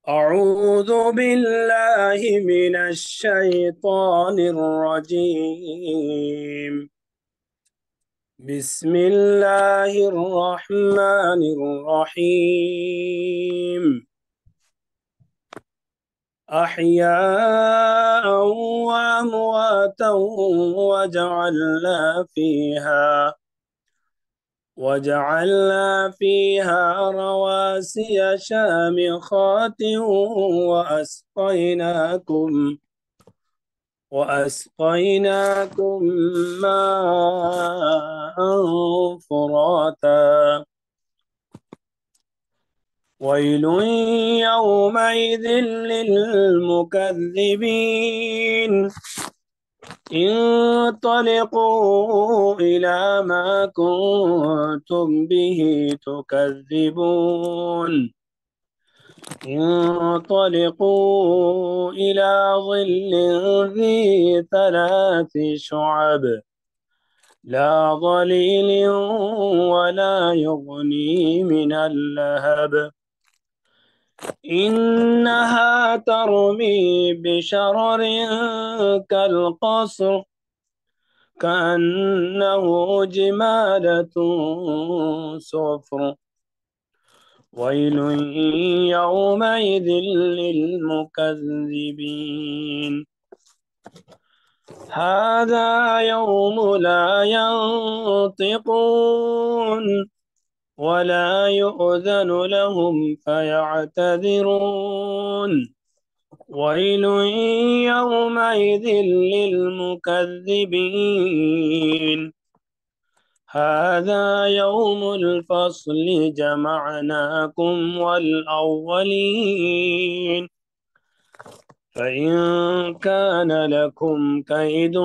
أعوذ بالله من الشيطان الرجيم. بسم الله الرحمن الرحيم. أحياء وأمواتا وجعلنا فيها رواسي شامخات وأسقيناكم وأسقيناكم ماء فراتا. ويل يومئذ للمكذبين. انطلقوا إلى ما كنتم به تكذبون. انطلقوا إلى ظل ذي 3 شعب لا ظليل ولا يغني من اللهب. إنها ترمي بشرر كالقصر كأنه جمالة صفر. ويل يومئذ للمكذبين. هذا يوم لا ينطقون ولا يؤذن لهم فيعتذرون. ويل يومئذ للمكذبين. هذا يوم الفصل جمعناكم والأولين. فإن كان لكم كيد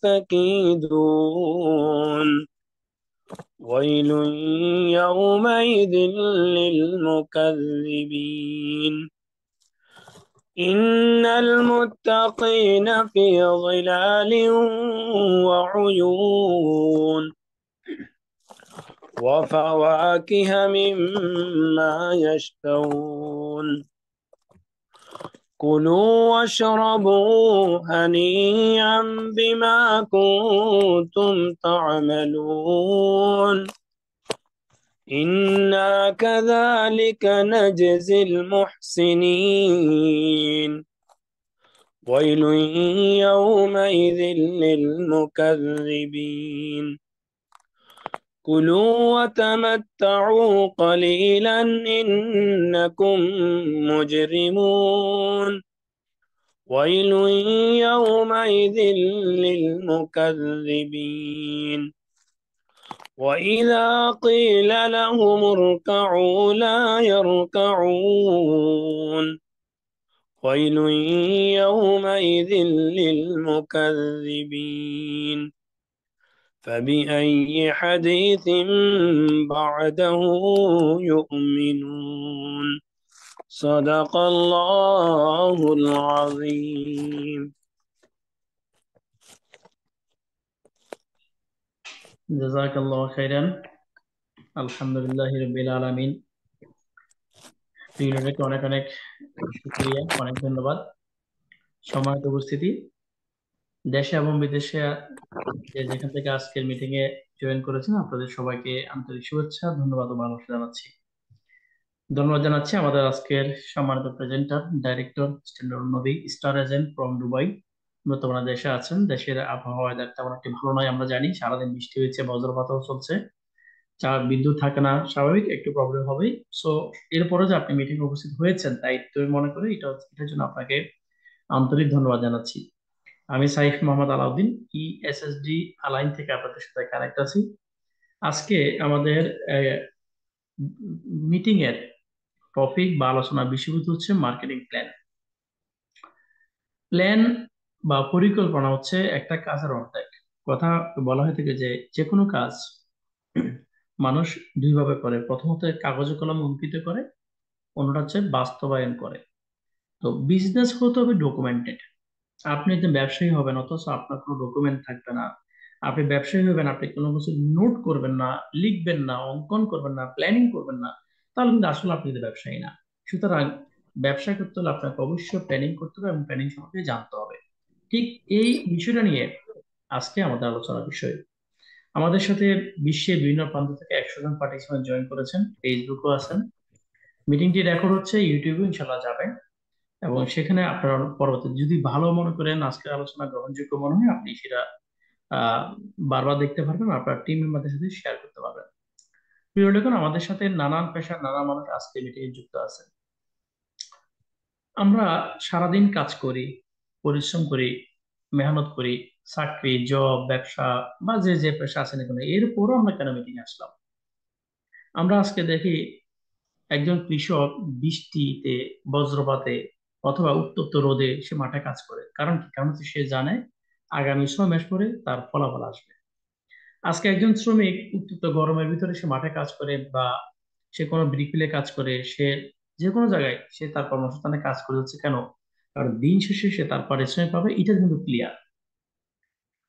فكيدون. ويل يومئذ للمكذبين. إن المتقين في ظلال وعيون وفواكه مما يشتهون. كلوا واشربوا هنيئا بما كنتم تعملون. إنا كذلك نجزي المحسنين. ويل يومئذ للمكذبين. كلوا وتمتعوا قليلا إنكم مجرمون. ويل يومئذ للمكذبين. وإذا قيل لهم اركعوا لا يركعون. ويل يومئذ للمكذبين. فبأي حديث بعده يؤمنون. صدق الله العظيم. জাযাকাল্লাহু খাইরান। আলহামদুলিল্লাহি রাব্বিল আলামিন। প্রিয়কে অনেক অনেক শুকরিয়া, অনেক ধন্যবাদ। সম্মানিত উপস্থিতি, দেশে এবং বিদেশে যে যেখান থেকে আজকের মিটিং এ জয়েন করেছেন আপনাদের সবাইকে আন্তরিক শুভেচ্ছা, ধন্যবাদ ও ভালোবাসা জানাচ্ছি। ধন্যবাদ জানাচ্ছি আমাদের আজকের সম্মানিত প্রেজেন্টার, ডাইরেক্টর স্ট্যান্ডার্ড নবী স্টার এজেন্ট ফ্রম দুবাই। বর্তমানে দেশে আছেন। দেশের আবহাওয়া তেমন একটি ভালো নয়, আমরা জানি। সারাদিন বৃষ্টি হয়েছে, বজ্রপাতও চলছে, বিদ্যুৎ থাকে না, স্বাভাবিক একটু প্রবলেম হবেই। সো এরপরে যে আপনি মিটিং উপস্থিত হয়েছেন দায়িত্ব মনে করে এটার জন্য আপনাকে আন্তরিক ধন্যবাদ জানাচ্ছি। আমি সাইফ মোহাম্মদ আলাউদ্দিন, ইএসএসডি আলাইন থেকে আপনাদের সাথে কানেক্ট আছি। আজকে আমাদের মিটিং এর টপিক বা আলোচনার বিষয়বস্তু হচ্ছে মার্কেটিং প্ল্যান। প্ল্যান বা পরিকল্পনা হচ্ছে একটা কাজের অর্ধেক। কথা বলা হয়ে থাকে যে কোনো কাজ মানুষ দুইভাবে করে। প্রথমত কাগজে কলমে অঙ্কিত করে, অন্যটা হচ্ছে বাস্তবায়ন করে। তো বিজনেস হতে হবে ডকুমেন্টেড। আপনি একজন ব্যবসায়ী হবেন অথচ আপনার কোনো ডকুমেন্ট থাকবে না, আপনি ব্যবসায়ী হবেন, আপনি কোনো কিছু নোট করবেন না, লিখবেন না, অঙ্কন করবেন না, প্ল্যানিং করবেন না, তাহলে কিন্তু আসলে আপনি কিন্তু ব্যবসায়ী না। সুতরাং ব্যবসা করতে হলে আপনাকে অবশ্যই প্ল্যানিং করতে হবে এবং প্ল্যানিং সম্পর্কে জানতে হবে। ঠিক এই বিষয়টা নিয়ে আজকে আমাদের আলোচনার বিষয়। আমাদের সাথে বিশ্বের বিভিন্ন প্রান্ত থেকে 100 জন পার্টিসিপেন্ট জয়েন করেছেন, ফেসবুকও আছেন। মিটিংটি রেকর্ড হচ্ছে, ইউটিউবে ইনশাল্লাহ যাবে, এবং সেখানে আপনারা পরবর্তী যদি ভালো মনে করেন, আজকের আলোচনা গ্রহণযোগ্য মনে হয়, আপনি সেটা আহ বারবার দেখতে পারবেন, আপনার টিম মেম্বারদের সাথে শেয়ার করতে পারবেন। প্রিয় দেখুন, আমাদের সাথে নানান পেশার নানা মানুষ আজকে মিটিংয়ে যুক্ত আছে। আমরা সারাদিন কাজ করি, পরিশ্রম করি, মেহনত করি, চাকরি, জব, ব্যবসা বা যে যে পেশা আছে না কেন, এরপরও আমরা কেন মিটিং আসলাম? আমরা আজকে দেখি একজন কৃষক বৃষ্টিতে, বজ্রপাতে অথবা উত্তপ্ত রোদে সে মাঠে কাজ করে। কারণ কি? কারণ হচ্ছে সে জানে আগামী 6 মাস পরে তার ফলাফল আসবে। আজকে একজন শ্রমিক উত্তপ্ত গরমের ভিতরে সে মাঠে কাজ করে, বা সে কোনো ব্রিকলে কাজ করে, সে যে কোনো জায়গায় সে তার কর্মসংস্থানে কাজ করে যাচ্ছে কেন? কারণ দিন শেষে সে তার পারিশ্রমিক পাবে, এটা কিন্তু ক্লিয়ার।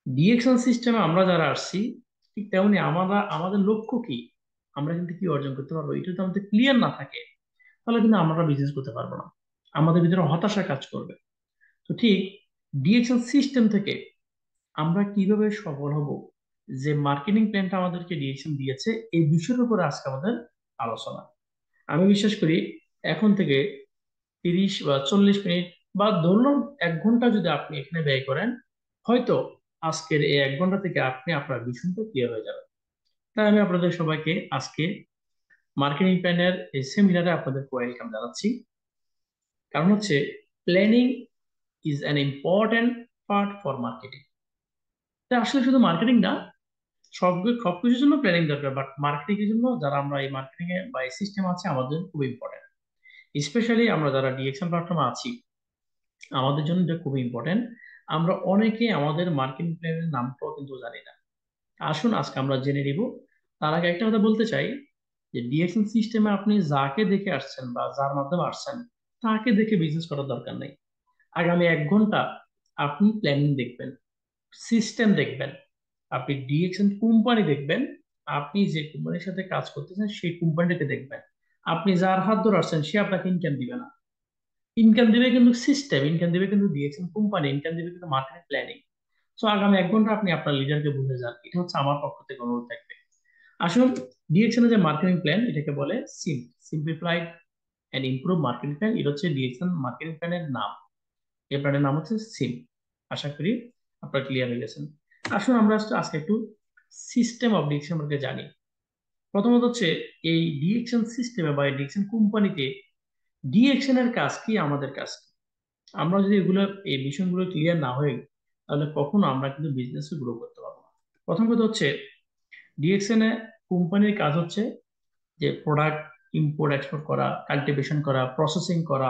ডিএক্সএল সিস্টেমে আমরা যারা আসছি, ঠিক তেমনি আমরা, আমাদের লক্ষ্য কি, আমরা কিন্তু কি অর্জন করতে পারবো, এটা যদি আমাদের ক্লিয়ার না থাকে, তাহলে কিন্তু আমরা বিজনেস করতে পারবো না, আমাদের ভিতরে হতাশা কাজ করবে। তো ঠিক ডিএক্সএল সিস্টেম থেকে আমরা কিভাবে সফল হব, যে মার্কেটিং প্ল্যানটা আমাদেরকে ডিএক্সএল দিয়েছে, এই বিষয়ের উপরে আজকে আমাদের আলোচনা। আমি বিশ্বাস করি এখন থেকে 30 বা 40 মিনিট বা ধরুন 1 ঘন্টা যদি আপনি এখানে ব্যয় করেন, হয়তো আজকের এই 1 ঘন্টা থেকে আপনি আপনার ভীষণটা ক্লিয়ার হয়ে যাবে। তাই আমি আপনাদের সবাইকে আজকে মার্কেটিং প্ল্যানের এই সেমিনারে আপনাদের ওয়েলকাম জানাচ্ছি। কারণ হচ্ছে planning is an important part for marketing. আসলে শুধু মার্কেটিং না, সব সবকিছুর জন্য প্ল্যানিং দরকার, বাট মার্কেটিং এর জন্য যারা আমরা এই মার্কেটিং এ বা এই সিস্টেম আছে, আমাদের জন্য খুব ইম্পর্টেন্ট। স্পেশালি আমরা যারা ডিএক্সএন প্ল্যাটফর্মে আছি, আমাদের জন্য এটা খুব ইম্পর্টেন্ট। আমরা অনেকে আমাদের মার্কেটিং প্ল্যানের নামটাও কিন্তু জানি না। আসুন আজকে আমরা জেনে নিব। তার আগে একটা কথা বলতে চাই, যে ডিএক্সএন সিস্টেমে আপনি যাকে দেখে আসছেন বা যার মাধ্যমে আসছেন, তাকে দেখে বিজনেস করার দরকার নেই। আগামী 1 ঘন্টা আপনি প্ল্যানিং দেখবেন, সিস্টেম দেখবেন, আপনি ডিএক্সএন কোম্পানি দেখবেন, আপনি যে কোম্পানির সাথে কাজ করতেছেন সেই কোম্পানিটাকে দেখবেন। আপনি যার হাত ধরে আসছেন সে আপনাকে ইনকাম দিবে না, ইনকাম দিবে কিন্তু সিস্টেম, ইনকাম দিবে কিন্তু ডিএক্সএন কোম্পানি, ইনকাম দিবে কিন্তু মার্কেটিং প্ল্যানিং। সো আগামী 1 ঘন্টা আপনি আপনার লিডারকে বুঝে যান, এটা হচ্ছে আমার পক্ষ থেকে অনুরোধ থাকবে। আসুন, ডিএক্সএন এর যে মার্কেটিং প্ল্যান, এটাকে বলে sim, simplified and improve marketing plan. এটা হচ্ছে ডিএক্সএন মার্কেটিং প্ল্যানের নাম। এই ব্র্যান্ডের নাম হচ্ছে সিম। আশা করি আপনারা ক্লিয়ার হয়ে গেছেন। আসুন আমরা আজকে একটু সিস্টেম অফ ডিএকশন সম্পর্কে জানি। প্রথমত হচ্ছে এই ডিএকশন সিস্টেমে বা ডিএকশন কোম্পানিতে ডিএকশন এর কাজ কি, আমাদের কাজ কি? আমরা যদি এগুলো, এই বিষয়গুলো ক্লিয়ার না হয়, তাহলে কখনো আমরা কিন্তু বিজনেসে গ্রো করতে পারবো না। প্রথম কথা হচ্ছে ডিএকশন এ কোম্পানির কাজ হচ্ছে যে প্রোডাক্ট ইম্পোর্ট এক্সপোর্ট করা, কাল্টিভেশন করা, প্রসেসিং করা,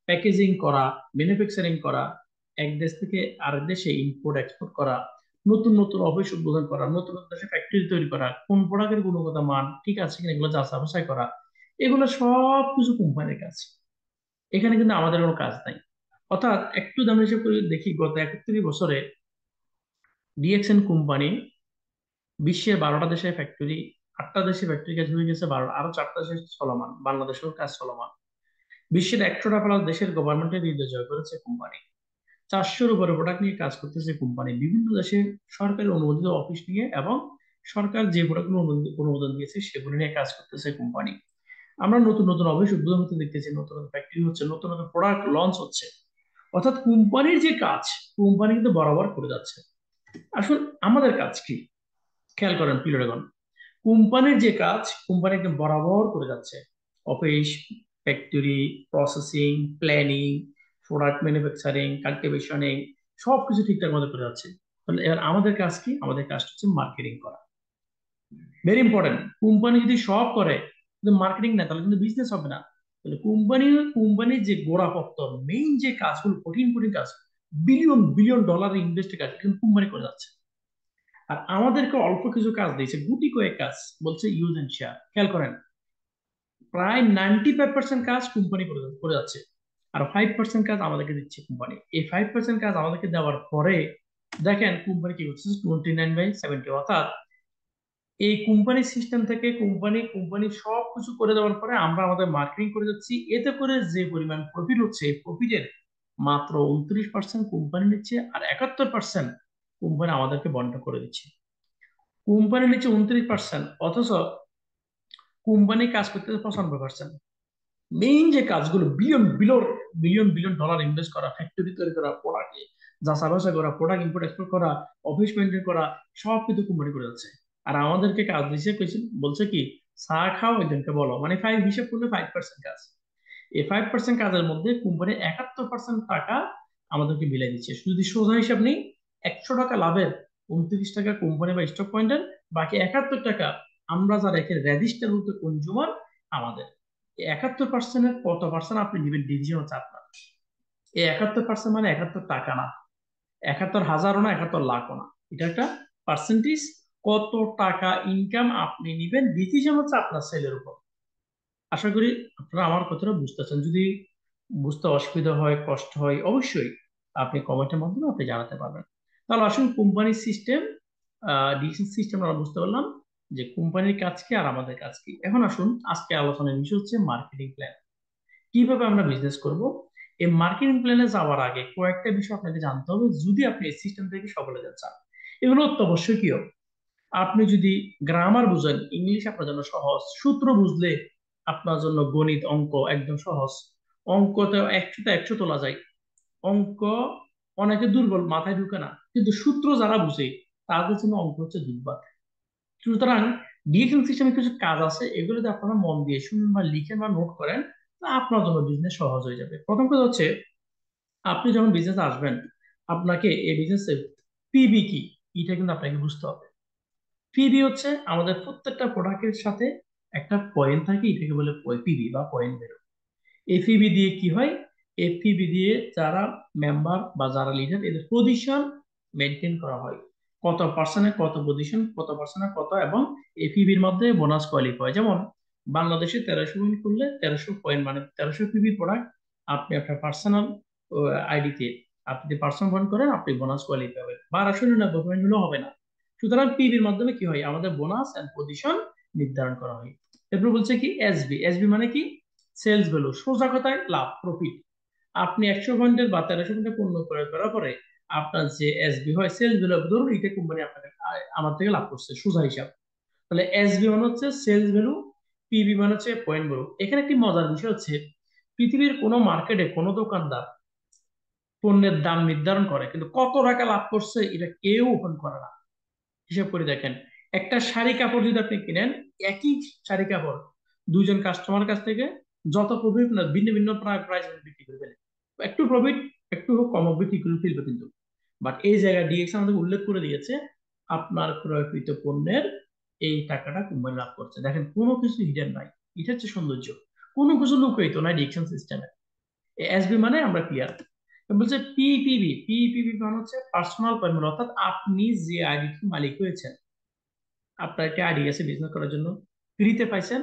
প্যাকেজিং করা, ম্যানুফ্যাকচারিং করা, এক দেশ থেকে আরেক দেশে ইম্পোর্ট এক্সপোর্ট করা, নতুন নতুন অফিস উদ্বোধন করা, নতুন নতুন দেশে ফ্যাক্টরি তৈরি করা, কোন প্রোডাক্টের গুণগত মান ঠিক আছে কিনা এগুলো যাচাই বাছাই করা, এগুলো সব কিছু কোম্পানির কাজ। এখানে কিন্তু আমাদের কোনো কাজ নাই। অর্থাৎ একটু দাম হিসেবে করে দেখি, গত 31 বছরে ডিএক্সএন কোম্পানি বিশ্বের 12টা দেশে ফ্যাক্টরি, 8টা দেশে ফ্যাক্টরি কাজ হয়ে গেছে, 12 আরো 4টা দেশে চলমান, বাংলাদেশেও কাজ চলমান। বিশ্বের 100টা প্লাস দেশের গভর্নমেন্টের হৃদয় জয় করেছে কোম্পানি। 400-র উপরে প্রোডাক্ট নিয়ে কাজ করতেছে কোম্পানি, বিভিন্ন দেশে সরকারের অনুমোদিত অফিস নিয়ে, এবং সরকার যে প্রোডাক্টগুলো অনুমোদন দিয়েছে সেগুলো নিয়ে কাজ করতেছে কোম্পানি। আমরা নতুন নতুন অফিস উদ্বোধন হতে দেখতেছি, নতুন নতুন ফ্যাক্টরি হচ্ছে, নতুন নতুন প্রোডাক্ট লঞ্চ হচ্ছে। অর্থাৎ কোম্পানির যে কাজ, কোম্পানি কিন্তু বরাবর করে যাচ্ছে। আসলে আমাদের কাজ কি? খেয়াল করেন প্রিয়গণ, কোম্পানির যে কাজ, কোম্পানি একদম বরাবর করে যাচ্ছে। Office, factory, processing, planning, product manufacturing, কাল্টিভেশনিং, সবকিছু ঠিকঠাক মতো করে যাচ্ছে। তাহলে এবার আমাদের কাজ কি? আমাদের কাজ হচ্ছে মার্কেটিং করা। Very important. কোম্পানি যদি সব করে কিন্তু মার্কেটিং না, তাহলে কিন্তু বিজনেস হবে না। তাহলে কোম্পানির যে গোড়াপত্তন, মেইন যে কাজগুলো, কঠিন কঠিন কাজ, বিলিয়ন বিলিয়ন ডলার ইনভেস্টের কাজ, কিন্তু কোম্পানি করে যাচ্ছে। আর আমাদেরকে অল্প কিছু কাজ দিয়েছে, গুটি কয়েক কাজ, বলছে ইউজ এন্ড শেয়ার। খেয়াল করেন, প্রায় 95% কাজ কোম্পানি করে করে যাচ্ছে, আর 5% কাজ আমাদেরকে দিচ্ছে কোম্পানি। এই 5% কাজ আমাদেরকে দেওয়ার পরে দেখেন কোম্পানি কি করছে, 29/70, অর্থাৎ এই কোম্পানি সিস্টেম থেকে কোম্পানি সবকিছু করে দেওয়ার পরে আমরা আমাদের মার্কেটিং করে যাচ্ছি, এতে করে যে পরিমাণ প্রফিট হচ্ছে এই প্রফিটের মাত্র 29% কোম্পানি নিচ্ছে, আর 71% কোম্পানি আমাদেরকে বন্টন করে দিচ্ছে। কোম্পানি নিচ্ছে 29%, অথচ কোম্পানি কাজ করতেছে 95%। মেইন যে কাজগুলো billion billion billion billion dollar invest করা, ফ্যাক্টরি তৈরি করা, প্রোডাক্ট যাচা বাছা করা, প্রোডাক্ট ইম্পোর্ট এক্সপোর্ট করা, অফিস মেনটেন করা, সব কিন্তু কোম্পানি করে যাচ্ছে। আর আমাদেরকে কাজ দিচ্ছে বলছে কি, চা খাও একজনকে বলো, মানে 5 হিসাব করলে 5% কাজ। এই 5% কাজের মধ্যে কোম্পানি 71% টাকা আমাদেরকে বিলাই দিচ্ছে। যদি সোজা হিসাব নেই, 100 টাকা লাভের 29 টাকা কোম্পানি বা স্টক পয়েন্টের, বাকি 71 টাকা আমরা যারা এখানে রেজিস্টার হতে কনজিউমার আমাদের। 71%-এর কত পার্সেন্ট আপনি নেবেন ডিসিশন হচ্ছে আপনার। এই 71% মানে 71 টাকা না, 71,000ও না, 71 লাখও না, এটা একটা পার্সেন্টেজ। কত টাকা ইনকাম আপনি নিবেন ডিসিশন হচ্ছে আপনার সেলের উপর। আশা করি আপনারা আমার কথাটা বুঝতেছেন। যদি বুঝতে অসুবিধা হয়, কষ্ট হয়, অবশ্যই আপনি কমেন্টের মাধ্যমে আপনি জানাতে পারবেন। তাহলে আসুন কোম্পানির সিস্টেম, ডিসিশন সিস্টেম আমরা বুঝতে পারলাম যে কোম্পানির কাজ কি আর আমাদের কাজ কি। এখন আসুন আজকে আলোচনার বিষয় হচ্ছে মার্কেটিং প্ল্যান, কিভাবে আমরা বিজনেস করব। এই মার্কেটিং প্ল্যানে যাওয়ার আগে কয়েকটা বিষয় আপনাকে জানতে হবে যদি আপনি এই সিস্টেম থেকে সফল হতে চান। এগুলো অত্যাবশ্যক কি, আপনি যদি গ্রামার বুঝেন, ইংলিশ আপনার জন্য সহজ, সূত্র বুঝলে আপনার জন্য গণিত অঙ্ক একদম সহজ। অঙ্কতে 100-তে 100 তোলা যায়। অঙ্ক অনেকে দুর্বল, মাথায় ঢুকে না, কিন্তু সূত্র যারা বুঝে তাদের জন্য অঙ্ক হচ্ছে দুর্বার। সুতরাং ডিএক্সএল সিস্টেমে কিছু কাজ আছে, এগুলো যদি আপনারা মন দিয়ে শুনুন বা লিখেন বা নোট করেন, তা আপনার জন্য বিজনেস সহজ হয়ে যাবে। প্রথম কথা হচ্ছে, আপনি যখন বিজনেস আসবেন, আপনাকে এই বিজনেসের পিবি কি, এটা কিন্তু আপনাকে বুঝতে হবে। পিবি হচ্ছে আমাদের প্রত্যেকটা প্রোডাক্টের সাথে একটা পয়েন্ট থাকে, এটাকে বলে পিবি বা পয়েন্ট ভ্যালু। এই পিবি দিয়ে কি হয়, এই পিবি দিয়ে যারা মেম্বার বা যারা লিডার, এদের পজিশন মেনটেন করা হয়। কত পার্সেন্টে কত পজিশন, কত পার্সেন্টে কত, এবং এই পিবির মধ্যে বোনাস কোয়ালিফাই হয়। যেমন বাংলাদেশে 1300 পয়েন্ট করলে 1300 পয়েন্ট, মানে 1300 পিবি প্রোডাক্ট আপনি আপনার পার্সোনাল আইডিতে আপনি যদি পার্সোনাল পয়েন্ট করেন, আপনি বোনাস কোয়ালিফাই হবেন। 1299 পয়েন্ট হলেও হবে না। সুতরাং পিবির মাধ্যমে কি হয়, আমাদের বোনাস এন্ড পজিশন নির্ধারণ করা হয়। এরপর বলছে কি এসবি, এসবি মানে কি, সেলস ভ্যালু, সোজা কথায় লাভ, প্রফিট। আপনি 100 পয়েন্টের বা 1300 পয়েন্টের পণ্য ক্রয় করার পরে আপনার যে এসবি হয়, সেলস ভ্যালু, ধরুন এটা কোম্পানি আপনাকে আমার থেকে লাভ করছে, সোজা হিসাব। তাহলে এসবি মানে হচ্ছে সেলস ভ্যালু, পিবি মানে হচ্ছে পয়েন্ট ভ্যালু। এখানে একটি মজার বিষয় হচ্ছে, পৃথিবীর কোনো মার্কেটে কোনো দোকানদার পণ্যের দাম নির্ধারণ করে, কিন্তু কত টাকা লাভ করছে এটা কেউ ওপেন করে না। হিসাব করে দেখেন, একটা শাড়ি কাপড় যদি আপনি কিনেন, একই শাড়ি কাপড় দুইজন কাস্টমার কাছ থেকে যত প্রফিট না, ভিন্ন ভিন্ন প্রাইস বিক্রি করে ফেলে। একটু প্রফিট একটু হোক কম হোক বিক্রি করে ফেলবে কিন্তু। বাট এই জায়গায় ডিএক্স আমাদের উল্লেখ করে দিয়েছে, আপনার ক্রয়কৃত পণ্যের এই টাকাটা কোম্পানি লাভ করছে। দেখেন কোনো কিছু হিডেন নাই, এটা হচ্ছে সৌন্দর্য। কোনো কিছু লুকায়িত নাই ডিএকশন সিস্টেমে। এসবি মানে আমরা ক্লিয়ার। বলছে পিপিবি, পিপিবি মানে হচ্ছে পার্সোনাল পয়েন্ট, অর্থাৎ আপনি যে আইডিটির মালিক হয়েছেন, আপনার একটা আইডি আছে বিজনেস করার জন্য, ফ্রিতে পাইছেন,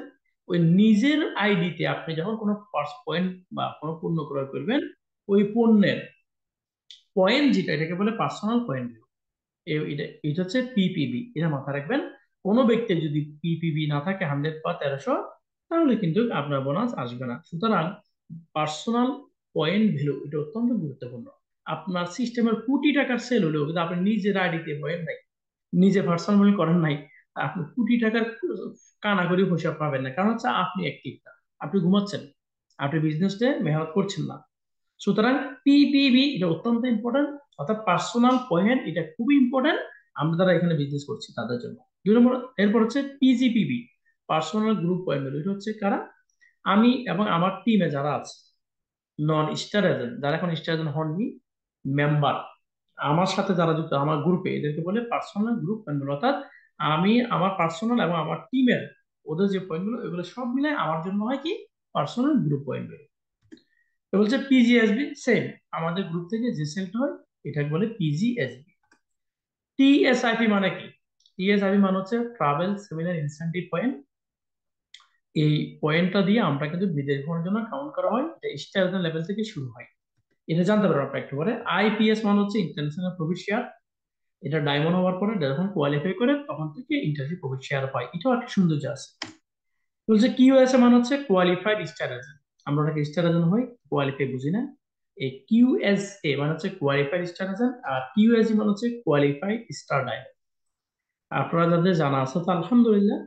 ওই নিজের আইডিতে আপনি যখন কোনো পয়েন্ট বা কোনো পণ্য ক্রয় করবেন, ওই পণ্যের পয়েন্ট যেটা, এটাকে বলে পার্সোনাল পয়েন্ট। এটা এটা হচ্ছে পিপিবি, এটা মাথায় রাখবেন। কোনো ব্যক্তির যদি পিপিবি না থাকে 100 বা 1300, তাহলে কিন্তু আপনার বোনাস আসবে না। সুতরাং পার্সোনাল পয়েন্ট ভ্যালু এটা অত্যন্ত গুরুত্বপূর্ণ। আপনার সিস্টেমের কোটি টাকার সেল হলেও কিন্তু আপনি নিজের আইডিতে পয়েন্ট নাই, নিজে পার্সোনাল করেন নাই, আপনি কোটি টাকার কানাকড়ি হিসাব পাবেন না। কারণ হচ্ছে আপনি অ্যাক্টিভ না, আপনি ঘুমাচ্ছেন, আপনি বিজনেসে মেহনত করছেন না। সুতরাং পিপিবি এটা অত্যন্ত ইম্পর্টেন্ট, অর্থাৎ পার্সোনাল পয়েন্ট, এটা খুবই ইম্পর্টেন্ট আমরা যারা এখানে বিজনেস করছি তাদের জন্য। 2 নম্বর, এরপর হচ্ছে পিজিপিবি, পার্সোনাল গ্রুপ পয়েন্ট ভ্যালু। এটা হচ্ছে কারা, আমি এবং আমার টিমে যারা আছে, নন স্টার এজেন্ট, যারা এখন স্টার এজেন্ট হননি, মেম্বার, আমার সাথে যারা যুক্ত আমার গ্রুপে, এদেরকে বলে পার্সোনাল গ্রুপ পয়েন্ট ভ্যালু। অর্থাৎ আমি আমার পার্সোনাল এবং আমার টিমের ওদের যে পয়েন্ট গুলো, এগুলো সব মিলে আমার জন্য হয় কি, পার্সোনাল গ্রুপ পয়েন্ট ভ্যালু। তো বলছে পিজিএসবি সেম, আমাদের গ্রুপ থেকে যে সেলটা হয় এটাকে বলে পিজিএসবি। টিএসআইপি মানে কি, টিএসআইপি মানে হচ্ছে ট্রাভেল সেমিনার ইনসেন্টিভ পয়েন্ট। এই পয়েন্টটা দিয়ে আমরা কিন্তু বিদেশ ভ্রমণের জন্য কাউন্ট করা হয়, এটা স্টার লেভেল থেকে শুরু হয়। এটা জানতে পারবো আপনার একটু পরে। আইপিএস মানে হচ্ছে ইন্টারন্যাশনাল প্রফিট শেয়ার। এটা ডায়মন্ড হওয়ার পরে যখন কোয়ালিফাই করে তখন থেকে ইন্টার্নশিপ প্রফিট শেয়ার পায়, এটাও একটা সৌন্দর্য আছে। বলছে কিউএসএ মানে হচ্ছে কোয়ালিফাইড স্টার এজেন্ট। আমরা অনেকে স্টার এজেন্ট হই, কোয়ালিফাই বুঝি না। এই কিউএসএ মানে হচ্ছে কোয়ালিফাইড স্টার এজেন্ট, আর কিউএসজি মানে হচ্ছে কোয়ালিফাইড স্টার ডায়মন্ড। আপনারা যাদের জানা আছে তো আলহামদুলিল্লাহ,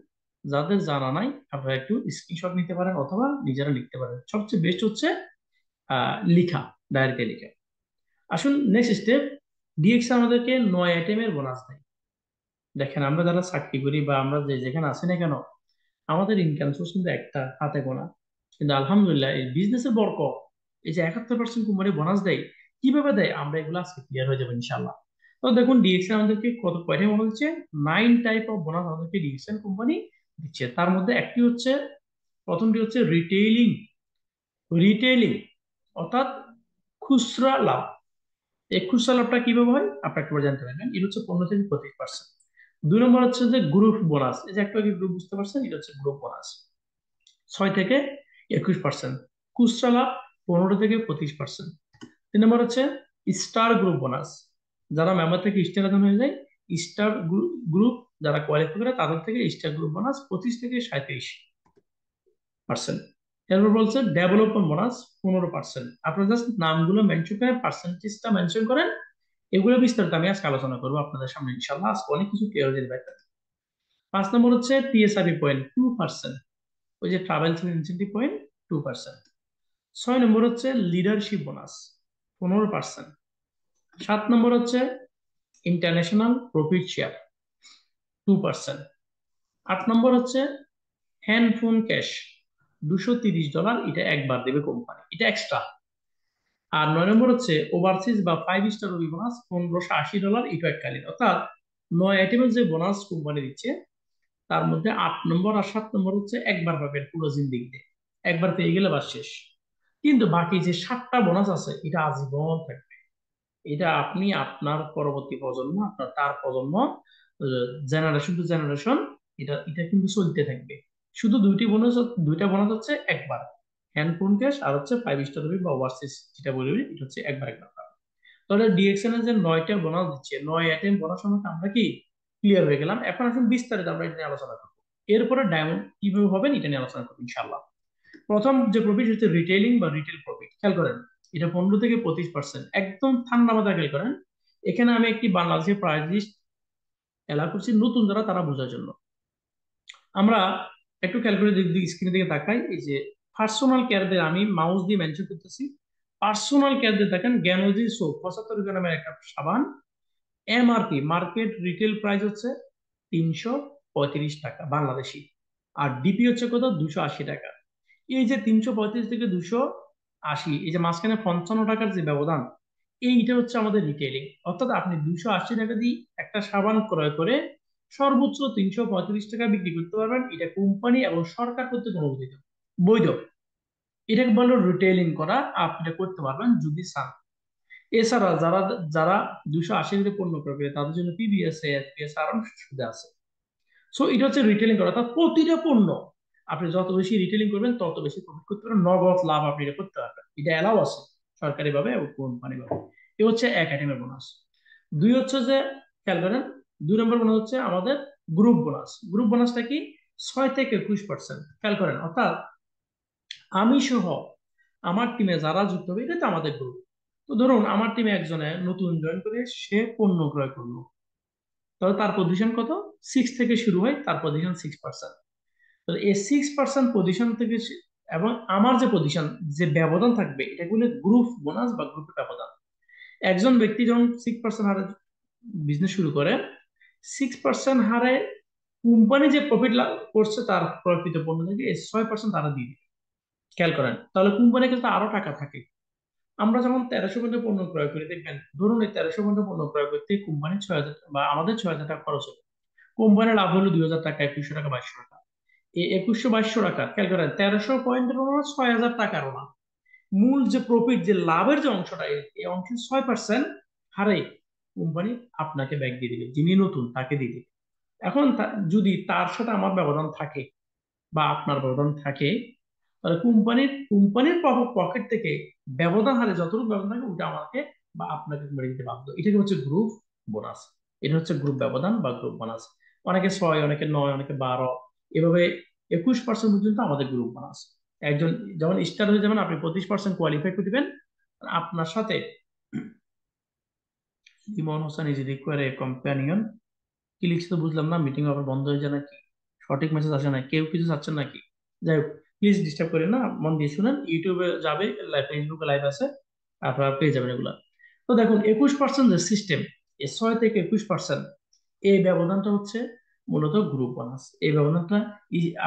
যাদের জানা নাই আপনারা একটু স্ক্রিনশট নিতে পারেন অথবা নিজেরা লিখতে পারেন। সবচেয়ে বেস্ট হচ্ছে লিখা, ডায়েরিতে লিখা। আসুন নেক্সট স্টেপ। ডিএক্স আমাদেরকে 9 আইটেমের বোনাস দেয়। দেখেন আমরা যারা চাকরি করি বা আমরা যে যেখানে আছি না কেন, আমাদের ইনকাম সোর্স কিন্তু একটা হাতে গোনা। কিন্তু আলহামদুলিল্লাহ এই বিজনেসের বরকত, এই যে 71% কোম্পানি বোনাস দেয়, কিভাবে দেয় আমরা এগুলো আজকে ক্লিয়ার হয়ে যাবো ইনশাল্লাহ। তো দেখুন ডিএক্সএন আমাদেরকে কয়টা বোনাস দিচ্ছে। 9 টাইপ অফ বোনাস আমাদেরকে ডিএক্সএন কোম্পানি দিচ্ছে। তার মধ্যে একটি হচ্ছে, প্রথমটি হচ্ছে রিটেইলিং। রিটেইলিং অর্থাৎ খুচরা লাভ। এই খুচরা লাভটা কিভাবে হয় আপনার একটু জানতে পারবেন। এটা হচ্ছে 15 থেকে 25%। 2 নম্বর হচ্ছে যে গ্রুপ বোনাস, এই যে একটু আগে গ্রুপ বুঝতে পারছেন, এটা হচ্ছে গ্রুপ বোনাস। 6 থেকে 21%। খুচরা লাভ 15 থেকে 25%। 3 নম্বর হচ্ছে স্টার গ্রুপ বোনাস। যারা মেম্বার থেকে স্টার এজেন্ট হয়ে যায়, স্টার গ্রুপ যারা কোয়ালিফাই করে তাদের থেকে স্টার গ্রুপ বোনাস 25 থেকে 37%। এরপর বলছে ডেভেলপমেন্ট বোনাস 15%। আপনারা জাস্ট নামগুলো মেনশন করে পার্সেন্টেজটা মেনশন করেন। এগুলো বিস্তারিত আমি আজকে আলোচনা করবো আপনাদের সামনে ইনশাল্লাহ। আজকে অনেক কিছু ক্লিয়ার হয়ে যাবে। 5 নম্বর হচ্ছে টিএসআরপি পয়েন্ট 2%। ওই যে ট্রাভেল ইনসেন্টিভ পয়েন্ট 2%। 6 নম্বর হচ্ছে লিডারশিপ বোনাস 15%। 7 নম্বর হচ্ছে ইন্টারন্যাশনাল প্রফিট শেয়ার 2%। 8 নম্বর হচ্ছে হ্যান্ড ফোন ক্যাশ $230, এটা একবার দেবে কোম্পানি, এটা এক্সট্রা। আর 9 নম্বর হচ্ছে ওভারসিজ বা 5 স্টার রবি বোনাস $1580, এটা এককালীন। অর্থাৎ 9 আইটেমের যে বোনাস কোম্পানি দিচ্ছে তার মধ্যে 8 নম্বর আর 7 নম্বর হচ্ছে একবার পাবেন পুরো জিন্দিগিতে, একবার পেয়ে গেলে বাস শেষ। কিন্তু বাকি যে 7টা বোনাস আছে এটা আজীবন থাকবে। এটা আপনি আপনার পরবর্তী প্রজন্ম, আপনার তার প্রজন্ম, জেনারেশন টু জেনারেশন এটা এটা কিন্তু চলতে থাকবে। শুধু দুইটা বোনাস হচ্ছে একবার, হ্যান্ড ফোন ক্যাশ আর হচ্ছে 5 স্টার বা ওভারসিজ, যেটা বলবি এটা হচ্ছে একবার একবার পাবে। তাহলে ডিএক্সএন এর যে 9টা বোনাস দিচ্ছে, 9 আইটেম বোনাস সম্পর্কে আমরা কি ক্লিয়ার হয়ে গেলাম। এখন আসুন বিস্তারিত আমরা এটা নিয়ে আলোচনা করবো। এরপরে ডায়মন্ড কিভাবে হবেন এটা নিয়ে আলোচনা করবো ইনশাল্লাহ। প্রথম যে প্রফিট হচ্ছে রিটেইলিং বা রিটেল প্রফিট। খেয়াল করেন এটা 15 থেকে 25%। একদম ঠান্ডা মাথায় খেয়াল করেন। এখানে আমি একটি বাংলাদেশের প্রাইস লিস্ট এলাও করছি নতুন যারা তারা বোঝার জন্য। আমরা একটু খেয়াল করে যদি স্ক্রিনের দিকে তাকাই, এই যে পার্সোনাল কেয়ারদের আমি মাউস দিয়ে মেনশন করতেছি। পার্সোনাল কেয়ারদের দেখেন জ্ঞানজি সোপ 75 গ্রামের একটা সাবান, এমআরপি মার্কেট রিটেল প্রাইস হচ্ছে 335 টাকা বাংলাদেশি। আর ডিপি হচ্ছে কত, 280 টাকা। এই যে 335 থেকে 280, এই যে মাঝখানে 55 টাকার যে ব্যবধান, এইটা হচ্ছে আমাদের রিটেলিং। অর্থাৎ আপনি 280 টাকা দিয়ে একটা সাবান ক্রয় করে সর্বোচ্চ 335 টাকা বিক্রি করতে পারবেন। এটা কোম্পানি এবং সরকার কর্তৃক অনুমোদিত, বৈধ। এটাকে বলে রিটেলিং করা। আপনি এটা করতে পারবেন যদি চান। এছাড়া যারা যারা 280 টাকা পণ্য করবে তাদের জন্য পিবিএস এফপিএস আরো সুবিধা আছে। সো এটা হচ্ছে রিটেলিং করা, অর্থাৎ প্রতিটা পণ্য আপনি যত বেশি রিটেলিং করবেন তত বেশি প্রফিট করতে পারবেন, নগদ লাভ আপনি এটা করতে পারবেন। এটা এলাও আছে সরকারি ভাবে এবং কোম্পানি ভাবে। এ হচ্ছে এক আইটেমের বোনাস। দুই হচ্ছে যে খেয়াল করেন, 2 নম্বর বোনাস হচ্ছে আমাদের গ্রুপ বোনাস। গ্রুপ বোনাসটা কি, 6 থেকে 21%। খেয়াল করেন অর্থাৎ আমি সহ আমার টিমে যারা যুক্ত হবে এটা তো আমাদের গ্রুপ। তো ধরুন আমার টিমে একজনে নতুন জয়েন করে সে পণ্য ক্রয় করলো, তাহলে তার পজিশন কত, 6 থেকে শুরু হয়, তার পজিশন 6%। তো এই 6% পজিশন থেকে এবং আমার যে পজিশন, যে ব্যবধান থাকবে এটা বলে গ্রুপ বোনাস বা গ্রুপের ব্যবধান। একজন ব্যক্তি যখন 6% হারে বিজনেস শুরু করে, 6% হারে কোম্পানি যে প্রফিট লাভ করছে তার প্রকৃত পণ্য থেকে এই 6% তারা দিয়ে দিবে। খেয়াল করেন তাহলে কোম্পানির কাছে আরো টাকা থাকে। আমরা যেমন 1300 ঘন্টা পণ্য ক্রয় করি, দেখবেন ধরুন এই 1300 ঘন্টা পণ্য ক্রয় করতে কোম্পানি 6,000 বা আমাদের 6,000 টাকা খরচ হবে। কোম্পানির লাভ হলো 2,000 টাকা, 2,100 টাকা, 2,200 টাকা। এই 2,100 2,200 টাকা খেয়াল করেন 1300 পয়েন্টের না, 6,000 টাকারও না। মূল যে প্রফিট যে লাভের যে অংশটা, এই অংশের 6% হারে কোম্পানি আপনাকে ব্যাক দিয়ে দিবে, যিনি নতুন তাকে দিয়ে দিবে। এখন যদি তার সাথে আমার ব্যবধান থাকে বা আপনার ব্যবধান থাকে, তাহলে কোম্পানির পকেট থেকে ব্যবধান হারে যতটুকু ব্যবধান থাকে ওটা আমাকে বা আপনাকে মেরে দিতে বাধ্য। এটাকে হচ্ছে গ্রুপ বোনাস। এটা হচ্ছে গ্রুপ ব্যবধান বা গ্রুপ বোনাস। অনেকে 6, অনেকে 9, অনেকে 12, এভাবে 21% পর্যন্ত আমাদের গ্রুপ বোনাস। একজন যখন স্টার হয়ে যাবেন আপনি 25% কোয়ালিফাই করে দিবেন। আপনার সাথে Emon Hossain is require a companion, কি লিখছে তো বুঝলাম না, মিটিং আবার বন্ধ হয়ে যায় নাকি, সঠিক মেসেজ আসে না, কেউ কিছু চাচ্ছেন নাকি? যাই হোক, প্লিজ ডিস্টার্ব করেন না, মন দিয়ে শুনেন, ইউটিউবে যাবে, ফেসবুকে লাইভ আছে, আপনারা পেয়ে যাবেন এগুলা। তো দেখুন 21% যে সিস্টেম, 6 থেকে 21%, এই ব্যবধানটা হচ্ছে মূলত গ্রুপ বোনাস। এই ব্যবধানটা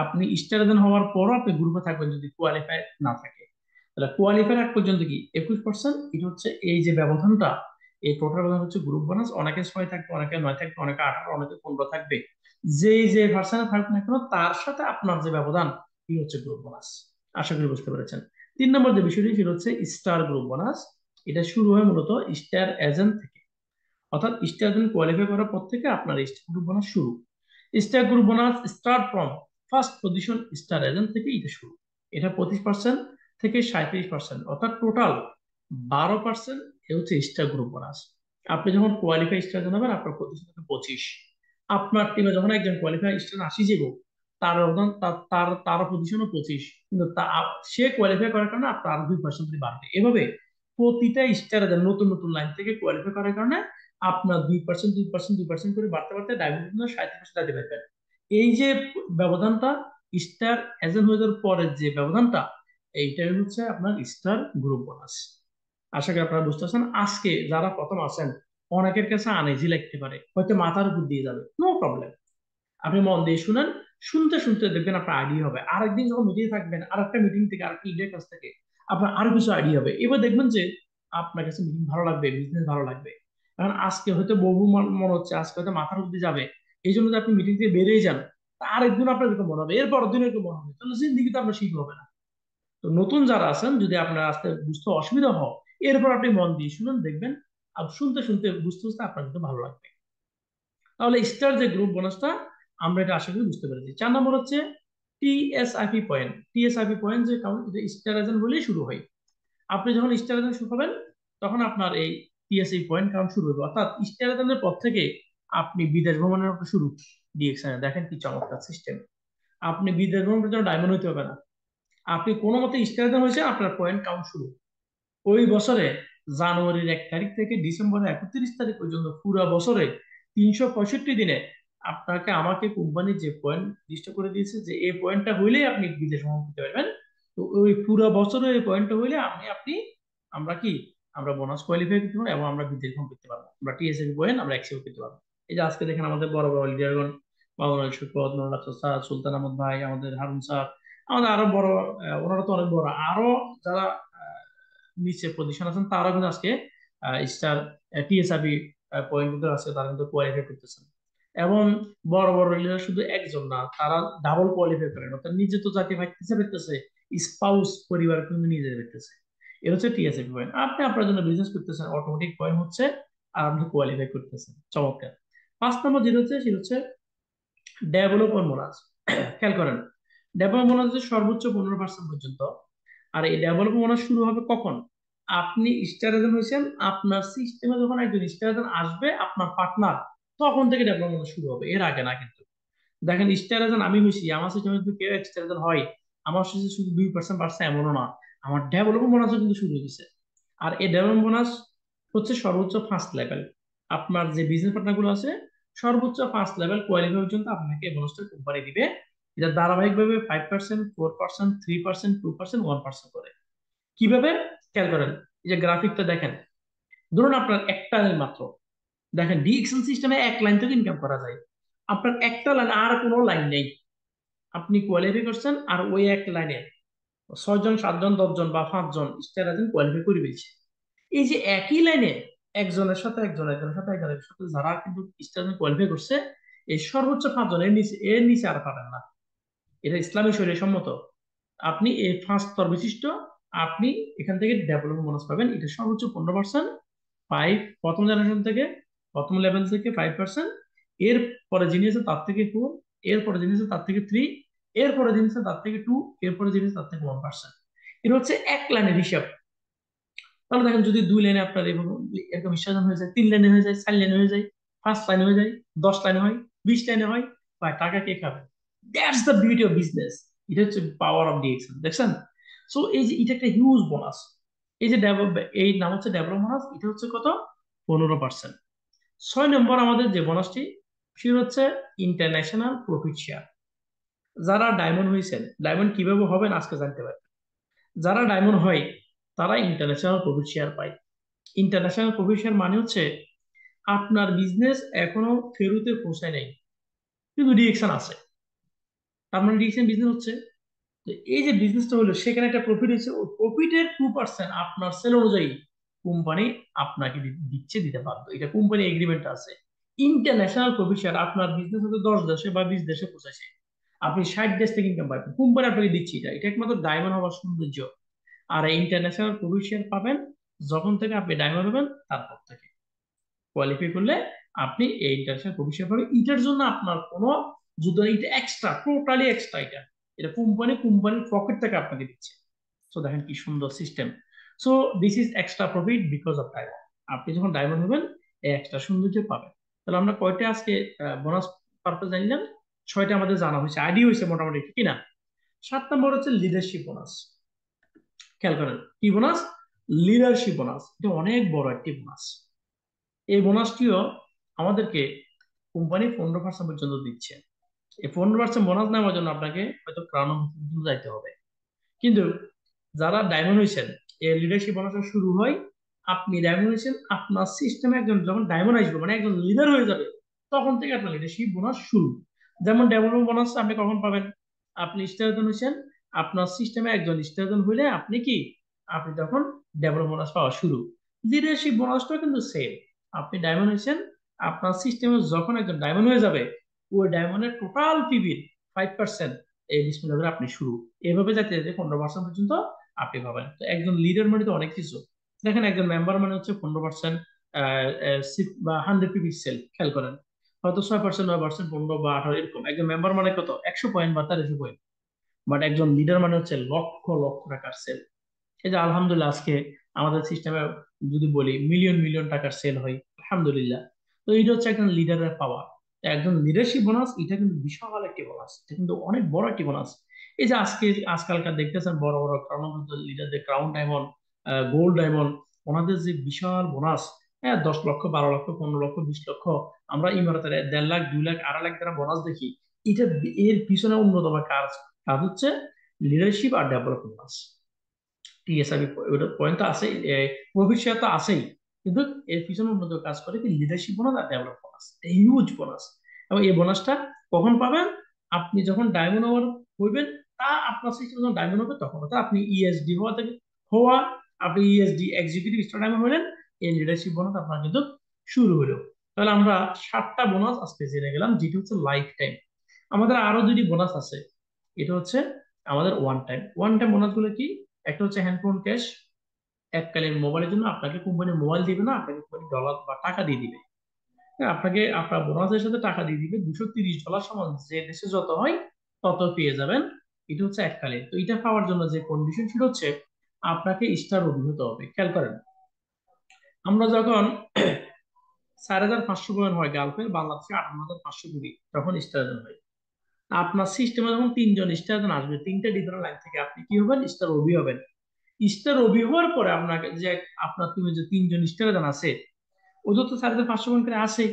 আপনি স্টার হওয়ার পরও আপনি গ্রুপে থাকবেন যদি কোয়ালিফাই না থাকে। তাহলে কোয়ালিফাই এক পর্যন্ত কি 21%, এটা হচ্ছে এই যে ব্যবধানটা, এই টোটাল ব্যবধান হচ্ছে গ্রুপ বোনাস। অনেকে 6 থাকবে, অনেকে 9 থাকবে, অনেকে 18, অনেকে 15 থাকবে। যে ভার্সনে থাকুক না কেন তার সাথে আপনার যে ব্যবধান, এই হচ্ছে গ্রুপ বোনাস। আশা করি বুঝতে পেরেছেন। 3 নম্বর যে বিষয়টি সেটা হচ্ছে স্টার গ্রুপ বোনাস। এটা শুরু হয় মূলত স্টার এজেন্ট থেকে, অর্থাৎ স্টার এজেন্ট কোয়ালিফাই করার পর থেকে আপনার স্টার গ্রুপ বোনাস শুরু। Star group bonus start from first position star agent থেকে এটা শুরু। এটা 25% থেকে 37%, অর্থাৎ টোটাল 12%। এ হচ্ছে স্টার গ্রুপ বোনাস। আপনি যখন কোয়ালিফাই স্টার জানাবেন আপনার পজিশন থেকে 25, আপনার টিমে যখন একজন কোয়ালিফাই স্টার 80 যাব, তার অবদান তার তার তার পজিশনও 25, কিন্তু সে কোয়ালিফাই করার কারণে আপনার আরো 2% বাড়বে। এভাবে প্রতিটা স্টার নতুন নতুন লাইন থেকে কোয়ালিফাই করার কারণে আপনার 2%, 2%, 2% করে বাড়তে বাড়তে ডায়মন্ড 37% যেতে পারবেন। এই যে ব্যবধানটা স্টার এজেন্ট হয়ে যাওয়ার পরের যে ব্যবধানটা, এইটাই হচ্ছে আপনার স্টার গ্রুপ বোনাস। আশা করি আপনারা বুঝতে পারছেন। আজকে যারা প্রথম আছেন, অনেকের কাছে আনইজি লাগতে পারে, হয়তো মাথার উপর দিয়ে যাবে, নো প্রবলেম, আপনি মন দিয়ে শুনেন, শুনতে শুনতে দেখবেন আপনার আইডিয়া হবে। আরেকদিন যখন মিটিং থাকবেন, আরেকটা মিটিং থেকে আরেকটা লিডার কাছ থেকে আপনার আরো কিছু আইডিয়া হবে। এবার দেখবেন যে আপনার কাছে মিটিং ভালো লাগবে, বিজনেস ভালো লাগবে। কারণ আজকে হয়তো বহু মনে হচ্ছে আজকে হয়তো মাথার উপর দিয়ে যাবে, এই জন্য যদি আপনি মিটিং থেকে বেরিয়ে যান, তা আরেকদিন আপনার এরকম মনে হবে, এরপর দিন এরকম মনে হবে, তাহলে জিন্দিগিতে আপনার শিখতে হবে না। তো নতুন যারা আছেন, যদি আপনার আসতে বুঝতে অসুবিধা হয়, এরপর আপনি মন দিয়ে শুনুন, দেখবেন আর শুনতে শুনতে বুঝতে বুঝতে আপনার কিন্তু ভালো লাগবে। তাহলে স্টার যে গ্রুপ বোনাসটা, আমরা এটা আশা করি বুঝতে পেরেছি। 4 নম্বর হচ্ছে টিএসআইপি পয়েন্ট। টিএসআইপি পয়েন্ট যে কাউন্ট, এটা স্টার এজেন্ট বলেই শুরু হয়। আপনি যখন স্টার এজেন্ট শুরু হবেন, তখন আপনার এই টিএসআই পয়েন্ট কাউন্ট শুরু হবে, অর্থাৎ স্টার এজেন্টের পর থেকে আপনি বিদেশ ভ্রমণের একটা শুরু। ডিএক্সএন দেখেন কি চমৎকার সিস্টেম। আপনি বিদেশ ভ্রমণের জন্য ডায়মন্ড হইতে হবে না, আপনি কোনো মতে স্টার এজেন্ট হয়েছে, আপনার পয়েন্ট কাউন্ট শুরু। ওই বছরে জানুয়ারির 1 তারিখ থেকে ডিসেম্বরের 31 তারিখ পর্যন্ত পুরো বছরে 365 দিনে আপনাকে আমাকে কোম্পানি যে পয়েন্ট লিস্ট করে দিয়েছে, যে এই পয়েন্টটা হইলেই আপনি বিদেশ ভ্রমণ করতে পারবেন। তো ওই পুরো বছরে এই পয়েন্টটা হইলে আমরা কি আমরা বোনাস কোয়ালিফাই করতে পারবো এবং আমরা বিদেশ ভ্রমণ করতে পারবো, আমরা টিএসএল পয়েন্ট আমরা অ্যাক্সেপ্ট করতে পারবো। এই যে আজকে দেখেন আমাদের বড় বড় লিডারগণ, মাওলানা শরীফ, নুরুল আফসার স্যার, সুলতান আহমদ ভাই, আমাদের হারুন স্যার, আমাদের আরো বড়, ওনারা তো অনেক বড়, আরো যারা নিচে পজিশন আছেন তারা কিন্তু আজকে স্টার টিএসআরবি পয়েন্ট কিন্তু আজকে তারা কিন্তু কোয়ালিফাই করতেছেন। এবং বড় বড় লিডার শুধু একজন না, তারা ডাবল কোয়ালিফাই করেন, অর্থাৎ নিজে তো জাতীয় ভাইতে পেতেছে, স্পাউস পরিবার কিন্তু নিজে পেতেছে। এটা হচ্ছে টিএসআরবি পয়েন্ট। আপনি আপনার জন্য বিজনেস করতেছেন, অটোমেটিক পয়েন্ট হচ্ছে, আর আপনি কোয়ালিফাই করতেছেন, চমৎকার। 5 নম্বর যেটা হচ্ছে সেটা হচ্ছে ডেভেলপার বোনাস। খেয়াল করেন, ডেভেলপার বোনাস হচ্ছে সর্বোচ্চ 15% পর্যন্ত। আর এই ডেভেলপ বোনাস শুরু হবে কখন? আপনি স্টার এজেন্ট হয়েছেন, আপনার সিস্টেমে যখন একজন স্টার এজেন্ট আসবে আপনার পার্টনার, তখন থেকে ডেভেলপ বোনাস শুরু হবে, এর আগে না কিন্তু। দেখেন স্টার এজেন্ট আমি হয়েছি, আমার সিস্টেমে যদি কেউ স্টার এজেন্ট হয়, আমার সাথে শুধু 2% বাড়ছে এমনও না, আমার ডেভেলপ বোনাসও কিন্তু শুরু হয়েছে। আর এই ডেভেলপ বোনাস হচ্ছে সর্বোচ্চ 5 লেভেল। আপনার যে বিজনেস পার্টনার গুলো আছে, সর্বোচ্চ 5 লেভেল কোয়ালিফাই পর্যন্ত আপনাকে এই বোনাসটা কোম্পানি দিবে। এটা ধারাবাহিকভাবে 5%, 4%, 3%, 2%, 1% করে। কিভাবে? খেয়াল করেন, এই যে গ্রাফিকটা দেখেন, ধরুন আপনার একটা লাইন মাত্র, দেখেন ডিএক্সএল সিস্টেমে এক লাইন থেকে ইনকাম করা যায়। আপনার একটা লাইন, আর কোনো লাইন নেই, আপনি কোয়ালিফাই করছেন, আর ওই এক লাইনে 6 জন, 7 জন, 10 জন বা 5 জন স্টার এজেন্ট কোয়ালিফাই করে ফেলছে। এই যে একই লাইনে একজনের সাথে একজন, একজনের সাথে একজনের সাথে যারা কিন্তু স্টার এজেন্ট কোয়ালিফাই করছে, এই সর্বোচ্চ 5 জন, এর নিচে আর পাবেন না। এটা ইসলামী শরীয়ত সম্মত। আপনি এই 5 স্তর বিশিষ্ট, আপনি এখান থেকে ডেভেলপমেন্ট বোনাস পাবেন, এটা সর্বোচ্চ 15%। 5 প্রথম জেনারেশন থেকে, প্রথম লেভেল থেকে 5%, এর পরে যিনি আছে তার থেকে 4, এরপরে যিনি আছে তার থেকে 3, এরপরে যিনি আছে তার থেকে 2, এরপরে যিনি আছে তার থেকে 1%। এটা হচ্ছে এক লাইনের হিসাব। তাহলে দেখেন যদি 2 লাইনে আপনার এরকম এরকম স্টেশন হয়ে যায়, 3 লাইনে হয়ে যায়, 4 লাইনে হয়ে যায়, 5 লাইনে হয়ে যায়, 10 লাইনে হয়, 20 লাইনে হয়, বা টাকা কে খাবে? That's the beauty of business. এটা হচ্ছে পাওয়ার অফ ডিএক্সএল, দেখছেন? সো এই যে এটা একটা হিউজ বোনাস। এই যে ডেভেলপ, এই নাম হচ্ছে ডেভেলপ বোনাস, এটা হচ্ছে কত? 15%। 6 নম্বর আমাদের যে বোনাসটি, সেটা হচ্ছে ইন্টারন্যাশনাল প্রফিট শেয়ার। যারা ডায়মন্ড হয়েছেন, ডায়মন্ড কিভাবে হবেন আজকে জানতে পারেন। যারা ডায়মন্ড হয় তারা ইন্টারন্যাশনাল প্রফিট শেয়ার পায়। ইন্টারন্যাশনাল প্রফিট শেয়ার মানে হচ্ছে আপনার বিজনেস এখনো ফেরুতে পৌঁছায় নাই, কিন্তু ডিরেকশন আছে। তার মানে ডিরেকশন বিজনেস হচ্ছে। তো এই যে বিজনেসটা হলো, সেখানে একটা প্রফিট হচ্ছে, ওই প্রফিটের 2% আপনার সেল অনুযায়ী কোম্পানি আপনাকে দিচ্ছে, দিতে বাধ্য। এটা কোম্পানি এগ্রিমেন্ট আছে। ইন্টারন্যাশনাল প্রফিট শেয়ার, আপনার বিজনেস হচ্ছে 10 দেশে বা 20 দেশে পৌঁছাছে, আপনি 60 দেশ থেকে ইনকাম পাবেন, কোম্পানি আপনাকে দিচ্ছে। এটা একমাত্র ডায়মন্ড হওয়ার সৌন্দর্য। আর ইন্টারন্যাশনাল প্রফিট শেয়ার পাবেন যখন থেকে আপনি ডায়মন্ড হবেন, তারপর থেকে কোয়ালিফাই করলে আপনি এই ইন্টারন্যাশনাল প্রফিট শেয়ার পাবেন। এটার জন্য আপনার কোনো যুদ্ধ নেই, এটা এক্সট্রা, টোটালি এক্সট্রা। এটা এটা কোম্পানির পকেট থেকে আপনাকে দিচ্ছে। সো দেখেন কি সুন্দর system. So this is extra profit because of diamond. আপনি যখন ডায়মন্ড হবেন, এই এক্সট্রা সৌন্দর্য পাবেন। তাহলে আমরা কয়টা আজকে বোনাস পারপাস জানলাম? 6টা আমাদের জানা হয়েছে, আইডিয়া হয়েছে মোটামুটি, ঠিক না? 7 নম্বর হচ্ছে লিডারশিপ বোনাস। খেয়াল করেন, কি বোনাস? Leadership bonus. এটা অনেক বড় একটি বোনাস। এই বোনাসটিও আমাদেরকে কোম্পানি 15% পর্যন্ত দিচ্ছে। এই 15% বোনাস নেওয়ার জন্য আপনাকে হয়তো ক্রাউন পর্যন্ত যাইতে হবে। কিন্তু যারা ডায়মন্ড হয়েছেন, এই লিডারশিপ বোনাসটা শুরু হয়, আপনি ডায়মন্ড হয়েছেন, আপনার সিস্টেমে একজন যখন ডায়মন্ড আসবে, মানে একজন লিডার হয়ে যাবে, তখন থেকে আপনার লিডারশিপ বোনাস শুরু। যেমন ডেভেলপমেন্ট বোনাস আপনি কখন পাবেন? আপনি স্টারজন হয়েছেন, আপনার সিস্টেমে একজন স্টারজন হইলে আপনি কি, আপনি তখন ডেভেলপমেন্ট বোনাস পাওয়া শুরু। লিডারশিপ বোনাসটা কিন্তু সেম। আপনি ডায়মন্ড হয়েছেন, আপনার সিস্টেমে যখন একজন ডায়মন্ড হয়ে যাবে, ওই ডায়মন্ডের টোটাল পিবির 5% এই ডিসপ্লে করে আপনি শুরু। এভাবে যাতে যেতে 15% পর্যন্ত আপনি পাবেন। তো একজন লিডার মানে তো অনেক কিছু। দেখেন, একজন মেম্বার মানে হচ্ছে 15% বা 100 পিক্সেল। খেয়াল করেন, হয়তো 6%, 9%, 15 বা 18 এরকম। একজন মেম্বার মানে কত? 100 পয়েন্ট বা 1300 পয়েন্ট। বাট একজন লিডার মানে হচ্ছে লক্ষ লক্ষ টাকার সেল। এই যে আলহামদুলিল্লাহ, আজকে আমাদের সিস্টেমে যদি বলি মিলিয়ন মিলিয়ন টাকার সেল হয়, আলহামদুলিল্লাহ। তো এটা হচ্ছে একজন লিডারের পাওয়ার। একজন লিডারশিপ বোনাস, এটা কিন্তু বিশাল একটি বোনাস, এটা কিন্তু অনেক বড় একটি বোনাস। এই যে আজকালকার দেখতেছেন বড় বড় লিডারদের ক্রাউন ডায়মন্ড, গোল্ড ডায়মন্ড, ওনাদের যে বিশাল বোনাস, হ্যাঁ, 10 লক্ষ, 12 লক্ষ, 15 লক্ষ, 20 লক্ষ। আমরা ইমারতের 1.5 লাখ, 2 লাখ, 2.5 লাখ টাকা বোনাস দেখি। এটা, এর পিছনে অন্যতম কাজ কাজ হচ্ছে লিডারশিপ আর ডেভেলপমেন্ট বোনাস। টিএসআরবি ওটা পয়েন্ট তো আছে, প্রফিট শেয়ার তো আছেই, কিন্তু এর পিছনে উন্নত কাজ করে কি লিডারশিপ বোনাস আর ডেভেলপ বোনাস, হিউজ বোনাস। এবং এই বোনাসটা কখন পাবেন? আপনি যখন ডায়মন্ড ওভার হইবেন, তা আপনার সিস্টেম যখন ডায়মন্ড হবে তখন, অর্থাৎ আপনি ইএসডি হওয়া থেকে হওয়া, আপনি ইএসডি এক্সিকিউটিভ স্টার ডায়মন্ড হলেন, এই লিডারশিপ বোনাস আপনার কিন্তু শুরু হলো। তাহলে আমরা 7টা বোনাস আজকে জেনে গেলাম, যেটি হচ্ছে লাইফ টাইম। আমাদের আরো 2টি বোনাস আছে। এটা হচ্ছে আমাদের ওয়ান টাইম বোনাস গুলো কি? একটা হচ্ছে হ্যান্ডফোন ক্যাশ। এককালীন মোবাইলের জন্য আপনাকে কোম্পানি মোবাইল দিবে না, আপনাকে কোম্পানি ডলার বা টাকা দিয়ে দিবে। হ্যাঁ, আপনাকে আপনার বোনাসের সাথে টাকা দিয়ে দিবে। $230 সমান যে দেশে যত হয় তত পেয়ে যাবেন। এটা হচ্ছে এককালীন। তো এটা পাওয়ার জন্য যে কন্ডিশন ছিল হচ্ছে, আপনাকে স্টার অভিভূত হবে। খেয়াল করেন, আমরা যখন 4,500 পয়েন্ট হয় গালফের, বাংলাদেশে 58,500 কোটি, তখন স্টার হয়। আপনার সিস্টেমে যখন 3জন স্টার আসবে, 3টে ডিফারেন্ট লাইন থেকে, আপনি কি হবেন? স্টার অভি হবেন। স্টার অভি হওয়ার পরে আপনাকে যে আপনার টিমে যে 3জন স্টার আছে, ওদের তো 4,500 পয়েন্ট করে আছে,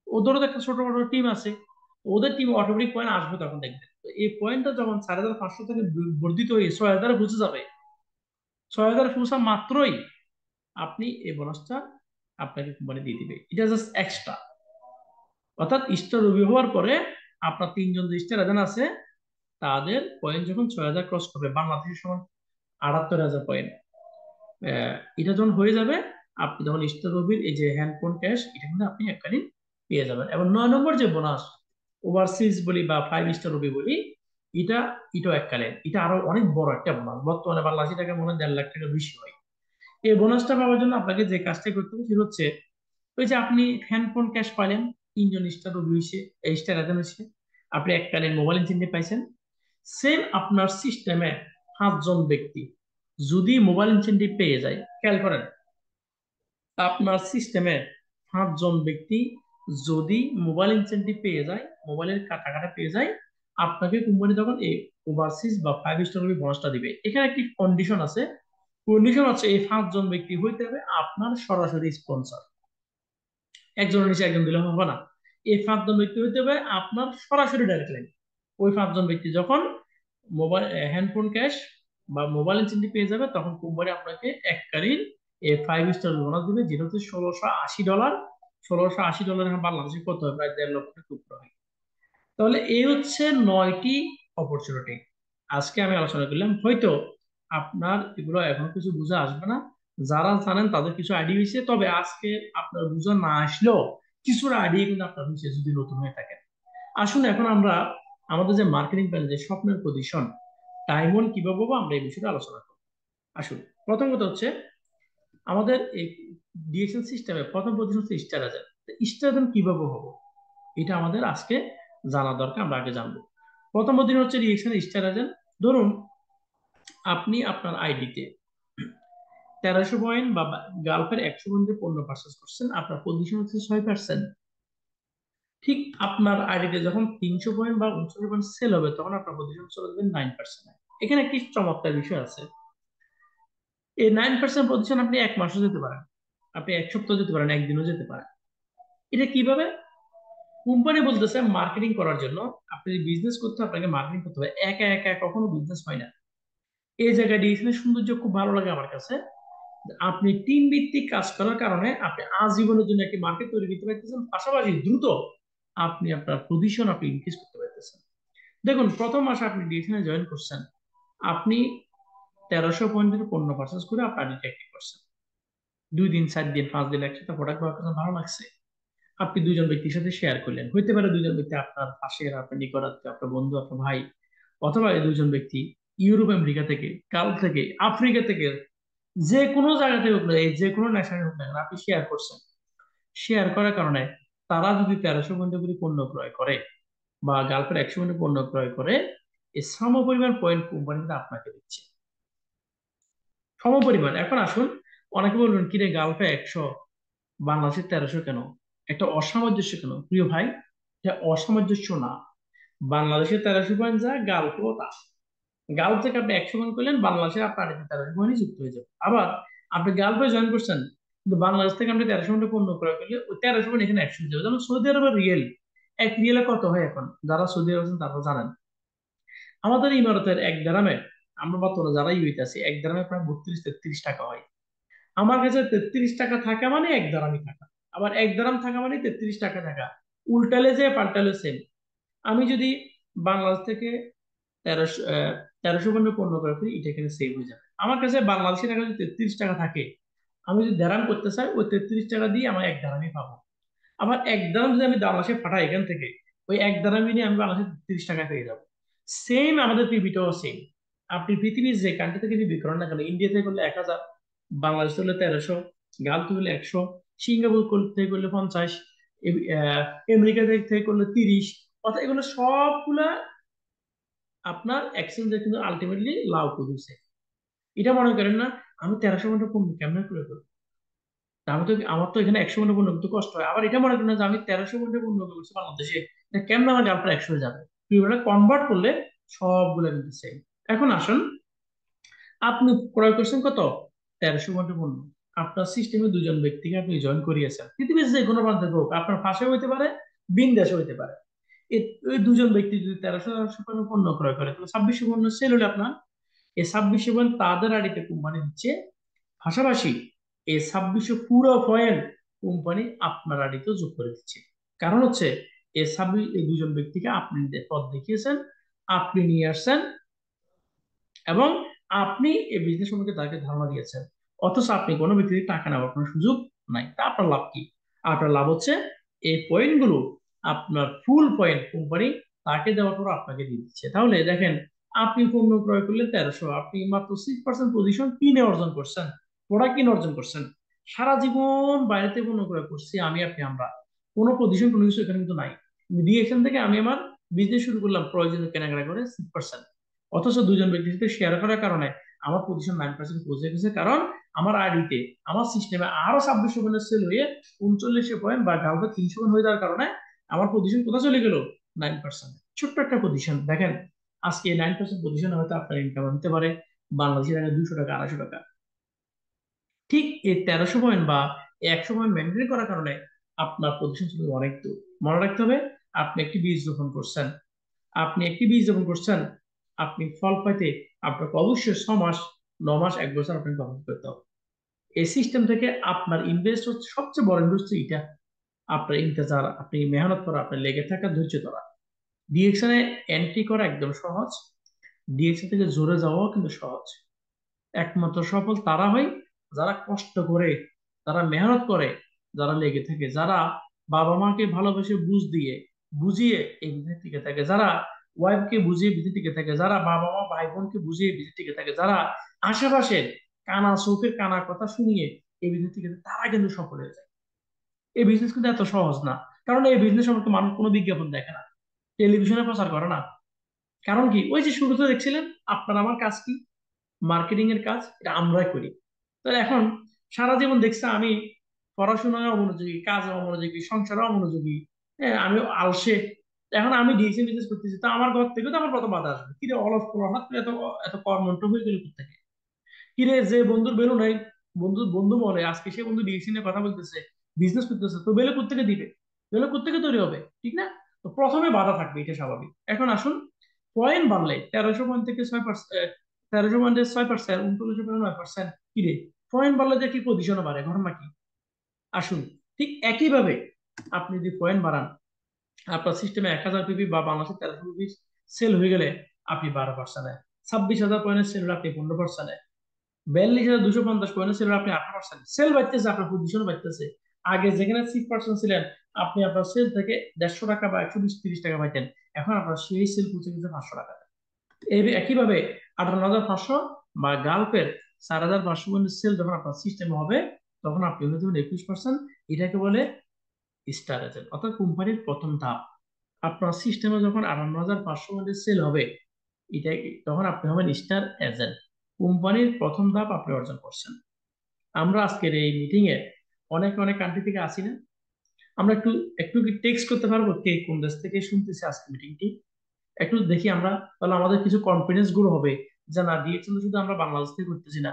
ওদেরও তো একটা ছোট বড় টিম আছে, ওদের টিম অটোমেটিক পয়েন্ট আসবে তখন দেখবেন। তো এই পয়েন্টটা যখন 4,500 থেকে বর্ধিত হয়ে 6,000 পৌঁছে যাবে, 6,000 পৌঁছা মাত্রই আপনি এই বোনাসটা আপনাকে কোম্পানি দিয়ে দিবে। এটা জাস্ট এক্সট্রা। অর্থাৎ স্টার রিভিউ হওয়ার পরে আপনার 3জন যে স্টার এজেন্ট আছে, তাদের পয়েন্ট যখন 6,000 ক্রস করবে, বাংলাদেশের সমান 78,000 পয়েন্ট, এটা যখন হয়ে যাবে, আপনি তখন স্টার রবির এই যে হ্যান্ডফোন ক্যাশ, এটা কিন্তু আপনি এককালীন পেয়ে যাবেন। এবং 9 নম্বর যে বোনাস, ওভারসিজ বলি বা 5 স্টার রবি বলি, এটা এটাও এককালীন। এটা আরো অনেক বড় একটা বোনাস, বর্তমানে বাংলাদেশি টাকা মনে হয় 1.5 লাখ টাকার বেশি হয়। এই বোনাসটা পাওয়ার জন্য আপনাকে যে কাজটা করতে হবে সেটা হচ্ছে, ওই যে আপনি হ্যান্ডফোন ক্যাশ পাইলেন, 3জন স্টার রবি হয়েছে, এই স্টার এজেন্ট হয়েছে, আপনি এককালীন মোবাইল ইনসেন্টিভ পাইছেন। সেম আপনার সিস্টেমে 5জন ব্যক্তি যদি মোবাইল ইনসেন্টিভ পেয়ে যায়, খেয়াল করেন, আপনার সিস্টেমে 5জন ব্যক্তি যদি মোবাইল ইনসেন্টিভ পেয়ে যায়, মোবাইলের টাকাটা পেয়ে যায়, আপনাকে কোম্পানি তখন এই ওভারসিজ বা 5 স্টার বোনাসটা দিবে। এখানে একটি কন্ডিশন আছে, কন্ডিশন হচ্ছে এই 5 জন ব্যক্তি হইতে হবে আপনার সরাসরি স্পন্সর। একজনের নিচে একজন দিলে হবে না, এই 5 জন ব্যক্তি হইতে হবে আপনার সরাসরি ডাইরেক্ট লাইন। ওই 5 জন ব্যক্তি যখন মোবাইল হ্যান্ডফোন ক্যাশ বা মোবাইল ইনসেন্টিভ পেয়ে যাবে, তখন কোম্পানি আপনাকে এককালীন এই 5 স্টার বোনাস দিবে, যেটা হচ্ছে $1,680। $1,680 এখন বাংলাদেশে কত হয়? প্রায় 1.5 লক্ষ টাকা উপরে হয়। তাহলে এই হচ্ছে 9টি অপরচুনিটি আজকে আমি আলোচনা করলাম। হয়তো আপনার এগুলো এখন কিছু বুঝে আসবে না, যারা জানেন তাদের কিছু আইডিয়া হয়েছে, তবে আজকে আপনার বুঝে না আসলেও কিছুটা আইডিয়া কিন্তু আপনার হয়েছে যদি নতুন হয়ে থাকে। আসুন এখন আমরা আমাদের যে মার্কেটিং প্ল্যান, যে স্বপ্নের পজিশন ডায়মন্ড কিভাবে পাবো, আমরা এই বিষয়টা আলোচনা করব। আসুন, প্রথম কথা হচ্ছে আমাদের এই ডিএকশন সিস্টেমে প্রথম পজিশন হচ্ছে স্টার এজেন্ট। স্টার এজেন্ট কিভাবে হবো এটা আমাদের আজকে জানা দরকার, আমরা আগে জানবো। প্রথম পজিশন হচ্ছে ডিএকশন স্টার এজেন্ট। ধরুন আপনি আপনার আইডিতে 1300 পয়েন্ট বা গালফের 100 পয়েন্টের পণ্য পারচেস করছেন, আপনার পজিশন হচ্ছে 6%। ঠিক আপনার আইডিতে যখন 300 পয়েন্ট বা 59 পয়েন্ট সেল হবে, তখন আপনার পজিশন চলে যাবে 9%। এখানে একটি চমৎকার বিষয় আছে, এই 9% পজিশন আপনি 1 মাসও যেতে পারেন, আপনি 1 সপ্তাহ যেতে পারেন, একদিনও যেতে পারেন। এটা কিভাবে? কোম্পানি বলতেছে মার্কেটিং করার জন্য, আপনি বিজনেস করতে আপনাকে মার্কেটিং করতে হবে, একা একা কখনো বিজনেস হয় না। এই জায়গায় ডিসিশনের সৌন্দর্য খুব ভালো লাগে আমার কাছে। আপনি টিম ভিত্তিক কাজ করার কারণে আপনি আজীবনের জন্য একটি মার্কেট তৈরি করতে পারতেছেন, পাশাপাশি দ্রুত আপনি আপনার পজিশন আপনি ইনক্রিজ করতে পারতেছেন। দেখুন, প্রথম মাসে আপনি ডিএকশনে জয়েন করছেন, আপনি 1300 পয়েন্টের পণ্য পারচেস করে আপনার ডিটেক্টিভ করছেন। 2 দিন, 4 দিন, 5 দিন একসাথে প্রোডাক্ট পাওয়ার কাছে ভালো লাগছে, আপনি দুজন ব্যক্তির সাথে শেয়ার করলেন। হইতে পারে দুজন ব্যক্তি আপনার পাশের, আপনার নিকটাত্মীয়, আপনার বন্ধু, আপনার ভাই, অথবা এই দুজন ব্যক্তি ইউরোপ আমেরিকা থেকে, কাল থেকে, আফ্রিকা থেকে, যে কোনো জায়গা থেকে হোক না, এই যে কোনো ন্যাশনাল হোক না কেন, আপনি শেয়ার করছেন। শেয়ার করার কারণে তারা যদি 1300 পয়েন্ট করে পণ্য ক্রয় করে বা গালফের 100 পয়েন্টে পণ্য ক্রয় করে, এই সম পরিমাণ পয়েন্ট কোম্পানি আপনাকে দিচ্ছে, সম পরিমাণ। এখন আসুন, অনেকে বলবেন কিরে গালফে 100, বাংলাদেশের 1300 কেন? একটা অসামঞ্জস্য কেন? প্রিয় ভাই, এটা অসামঞ্জস্য না। বাংলাদেশের 1300 পয়েন্ট যা, গালফেও তা। গালফ থেকে আপনি 100 পয়েন্ট করলেন, বাংলাদেশে আপনার 1300 পয়েন্টই যুক্ত হয়ে যাবে। আবার আপনি গালফে জয়েন করছেন, কিন্তু বাংলাদেশ থেকে আপনি 1300 পয়েন্টে পণ্য ক্রয় করলে ওই 1300 পয়েন্ট এখানে 100 হয়ে যাবে। যেমন সৌদি আরবের রিয়েল, এক রিয়েলে কত হয় এখন? যারা সৌদি আরব আছেন তারা জানেন। আমাদের ইমারতের 1 দিরহামে, আমরা বর্তমানে যারা ইউএইতে আছি, 1 দিরহামে প্রায় 32-33 টাকা হয়। আমার কাছে 33 টাকা থাকা মানে 1 দিরহামই থাকা, আবার 1 দিরহাম থাকা মানে 33 টাকা থাকা। উল্টালে যে পাল্টালে সেম। আমি যদি বাংলাদেশ থেকে 1300 পণ্য পণ্য করে ফেলি, এটা এখানে সেভ হয়ে যাবে। আমার কাছে বাংলাদেশের টাকা যদি 33 টাকা থাকে, আমি যদি দেরাম করতে চাই, ওই 33 টাকা দিয়ে আমার 1 দিরহামই পাবো। আবার 1 দিরহাম যদি আমি বাংলাদেশে পাঠাই এখান থেকে, ওই 1 দিরহামই নিয়ে আমি বাংলাদেশে 33 টাকা পেয়ে যাবো। সেম আমাদের পৃথিবীটাও সেম। আপনি পৃথিবীর যে কান্ট্রি থেকে যদি করেন না কেন, ইন্ডিয়া থেকে করলে 1000, বাংলাদেশ হলে 1300, গালফ হলে 100, সিঙ্গাপুর থেকে করলে 50, আমেরিকা থেকে করলে 30। অর্থাৎ এগুলো সবগুলা আপনার এক্সচেঞ্জে কিন্তু আলটিমেটলি লাভ প্রডিউসে। এটা মনে করেন না আমি 1300 ঘন্টা পণ্য কেমন করে করবো, তা আমি তো, আমার তো এখানে 100 ঘন্টা পণ্য করতে কষ্ট হয়। আবার এটা মনে করেন না যে আমি 1300 ঘন্টা পণ্য করছি বাংলাদেশে, এটা কেমন আমার গালফের 100 হয়ে যাবে। কনভার্ট করলে সবগুলো কিন্তু সেম। এখন আসুন, আপনি ক্রয় করছেন কত? 1300 ঘন্টা পণ্য। আপনার সিস্টেমে দুজন ব্যক্তিকে আপনি জয়েন করিয়েছেন, পৃথিবীর যে কোনো প্রান্তে হোক, আপনার পাশে হইতে পারে, ভিন দেশে হইতে পারে। ওই দুজন ব্যক্তি যদি 1300 পণ্য ক্রয় করে, তাহলে 2600 পণ্য সেল হলে আপনার এই 2600 পয়েন্ট তাদের আড়িতে কোম্পানি দিচ্ছে, পাশাপাশি এই 2600 পুরো পয়েন্ট কোম্পানি আপনার আড়িতেও যোগ করে দিচ্ছে। কারণ হচ্ছে এই দুজন ব্যক্তিকে আপনি পথ দেখিয়েছেন, আপনি নিয়ে আসছেন, এবং আপনি এই বিজনেস সম্পর্কে তাকে ধারণা দিয়েছেন, অথচ আপনি কোনো ব্যক্তির টাকা নেওয়ার কোনো সুযোগ নাই। তা আপনার লাভ কি? আপনার লাভ হচ্ছে এই পয়েন্টগুলো, আপনার ফুল পয়েন্ট কোম্পানি তাকে দেওয়ার পর আপনাকে দিয়ে দিচ্ছে। তাহলে দেখেন, আপনি পণ্য ক্রয় করলেন 1300, আপনি মাত্র 6% পজিশন কিনে অর্জন করছেন, প্রোডাক্ট কিনে অর্জন করছেন। সারা জীবন বাইরেতে পণ্য ক্রয় করছি আমি, আপনি, আমরা, কোনো পজিশন কোনো কিছু এখানে কিন্তু নাই। ডিএকশন থেকে আমি আমার বিজনেস শুরু করলাম প্রয়োজনীয় কেনাকাটা করে 6%, অথচ দুজন ব্যক্তির সাথে শেয়ার করার কারণে আমার পজিশন 9% পৌঁছে গেছে, কারণ আমার আইডিতে আমার সিস্টেমে আরো 2600 পয়েন্ট সেল হয়ে 3900 পয়েন্ট বা গালফে 300 পয়েন্ট হয়ে যাওয়ার কারণে আমার পজিশন কোথায় চলে গেল? 9%। ছোট্ট একটা পজিশন দেখেন, আজকে 9% পজিশন হয়তো আপনার ইনকাম হতে পারে বাংলাদেশি টাকা 200 টাকা, 250 টাকা। ঠিক এই 1300 পয়েন্ট বা 100 পয়েন্ট মেনটেন করার কারণে আপনার পজিশন ছিল অনেক দূর। মনে রাখতে হবে, আপনি একটি বীজ রোপণ করছেন, আপনি একটি বীজ রোপণ করছেন, আপনি ফল পাইতে আপনাকে অবশ্যই 6 মাস, 9 মাস, 1 বছর আপনাকে অপেক্ষা করতে হবে। এই সিস্টেম থেকে আপনার ইনভেস্ট হচ্ছে, সবচেয়ে বড় ইনভেস্ট এটা আপনার ইন্তজার, আপনি মেহনত করা, আপনার লেগে থাকা, ধৈর্য ধরা। ডিএকশনে এন্ট্রি করা একদম সহজ, ডিএকশন থেকে জোরে যাওয়াও কিন্তু সহজ। একমাত্র সফল তারা হয় যারা কষ্ট করে, যারা মেহনত করে, যারা লেগে থাকে, যারা বাবা মাকে ভালোবেসে বুঝিয়ে এই বিধি টিকে থাকে, যারা ওয়াইফকে বুঝিয়ে বিধি টিকে থাকে, যারা বাবা মা ভাই বোনকে বুঝিয়ে বিধি টিকে থাকে, যারা আশেপাশের কানা চোখের কানা কথা শুনিয়ে এই বিধি টিকে থাকে, তারা কিন্তু সফল হয়ে যায়। এই বিজনেস কিন্তু এত সহজ না, কারণ এই বিজনেস সম্পর্কে মানুষ কোনো বিজ্ঞাপন দেখে না, টেলিভিশনে প্রচার করে না। কারণ কি, ওই যে শুরুতে দেখছিলেন, আপনার আমার কাজ কি? মার্কেটিং এর কাজ, এটা আমরাই করি। তো এখন সারা জীবন দেখছে আমি পড়াশোনায় অমনোযোগী, কাজে অমনোযোগী, সংসারে অমনোযোগী, হ্যাঁ আমি আলসে। এখন আমি ডিএসএ বিজনেস করতেছি, তো আমার ঘর থেকে তো আমার প্রথম বাধা আসবে, কিরে অলস পড়া, হঠাৎ করে এত এত কর্মঠ হয়ে গেল কোথেকে? কিরে, যে বন্ধুর বেলু নাই, বন্ধু বন্ধু বলে আজকে সে বন্ধু ডিএসসি নিয়ে কথা বলতেছে, বিজনেস করতেছে, তো বেলে কোত্থেকে দিবে? বেলে কোত্থেকে তৈরি হবে, ঠিক না? তো প্রথমে বাধা থাকবে, এটা স্বাভাবিক। এখন আসুন, পয়েন্ট বাড়লে 1300 পয়েন্ট থেকে 6%, 1300 পয়েন্টের 6%, 3900 পয়েন্ট 9%, কিরে পয়েন্ট বাড়লে যে কি পজিশনও বাড়ে, ঘটনা কি? আসুন, ঠিক একইভাবে আপনি যদি পয়েন্ট বাড়ান, আপনার সিস্টেমে 1000 পিপি বা বাংলাদেশের 1300 পিপি সেল হয়ে গেলে আপনি 12%, 26,000 পয়েন্টের সেল হলে আপনি 15%, 42,250 পয়েন্ট ছিল, আপনি 18%। সেল বাড়তেছে, আপনার পজিশন বাড়তেছে। আগে যেখানে 6% ছিলেন, আপনি আপনার সেল থেকে 150 টাকা বা 120-130 টাকা পাইতেন, এখন আপনার সেই সেল পৌঁছে গেছে 500 টাকা। একইভাবে 58,500 বা গালফের 4,500 পয়েন্টের সেল যখন আপনার সিস্টেমে হবে, তখন আপনি হয়ে যাবেন 21%। এটাকে বলে স্টার এজেন্ট, অর্থাৎ কোম্পানির প্রথম ধাপ। আপনার সিস্টেমে যখন 58,500 পয়েন্টের সেল হবে, এটা তখন আপনি হবেন স্টার এজেন্ট। কোম্পানির প্রথম ধাপ আপনি অর্জন করছেন। আমরা আজকের এই মিটিং এ অনেক অনেক কান্ট্রি থেকে আসি না, আমরা একটু একটু কি টেক্সট করতে পারবো কে কোন দেশ থেকে শুনতেছে আজকে মিটিংটি? একটু দেখি আমরা, তাহলে আমাদের কিছু কনফিডেন্স গ্রো হবে যে না, ডিএক্সএল শুধু আমরা বাংলাদেশ থেকে করতেছি না,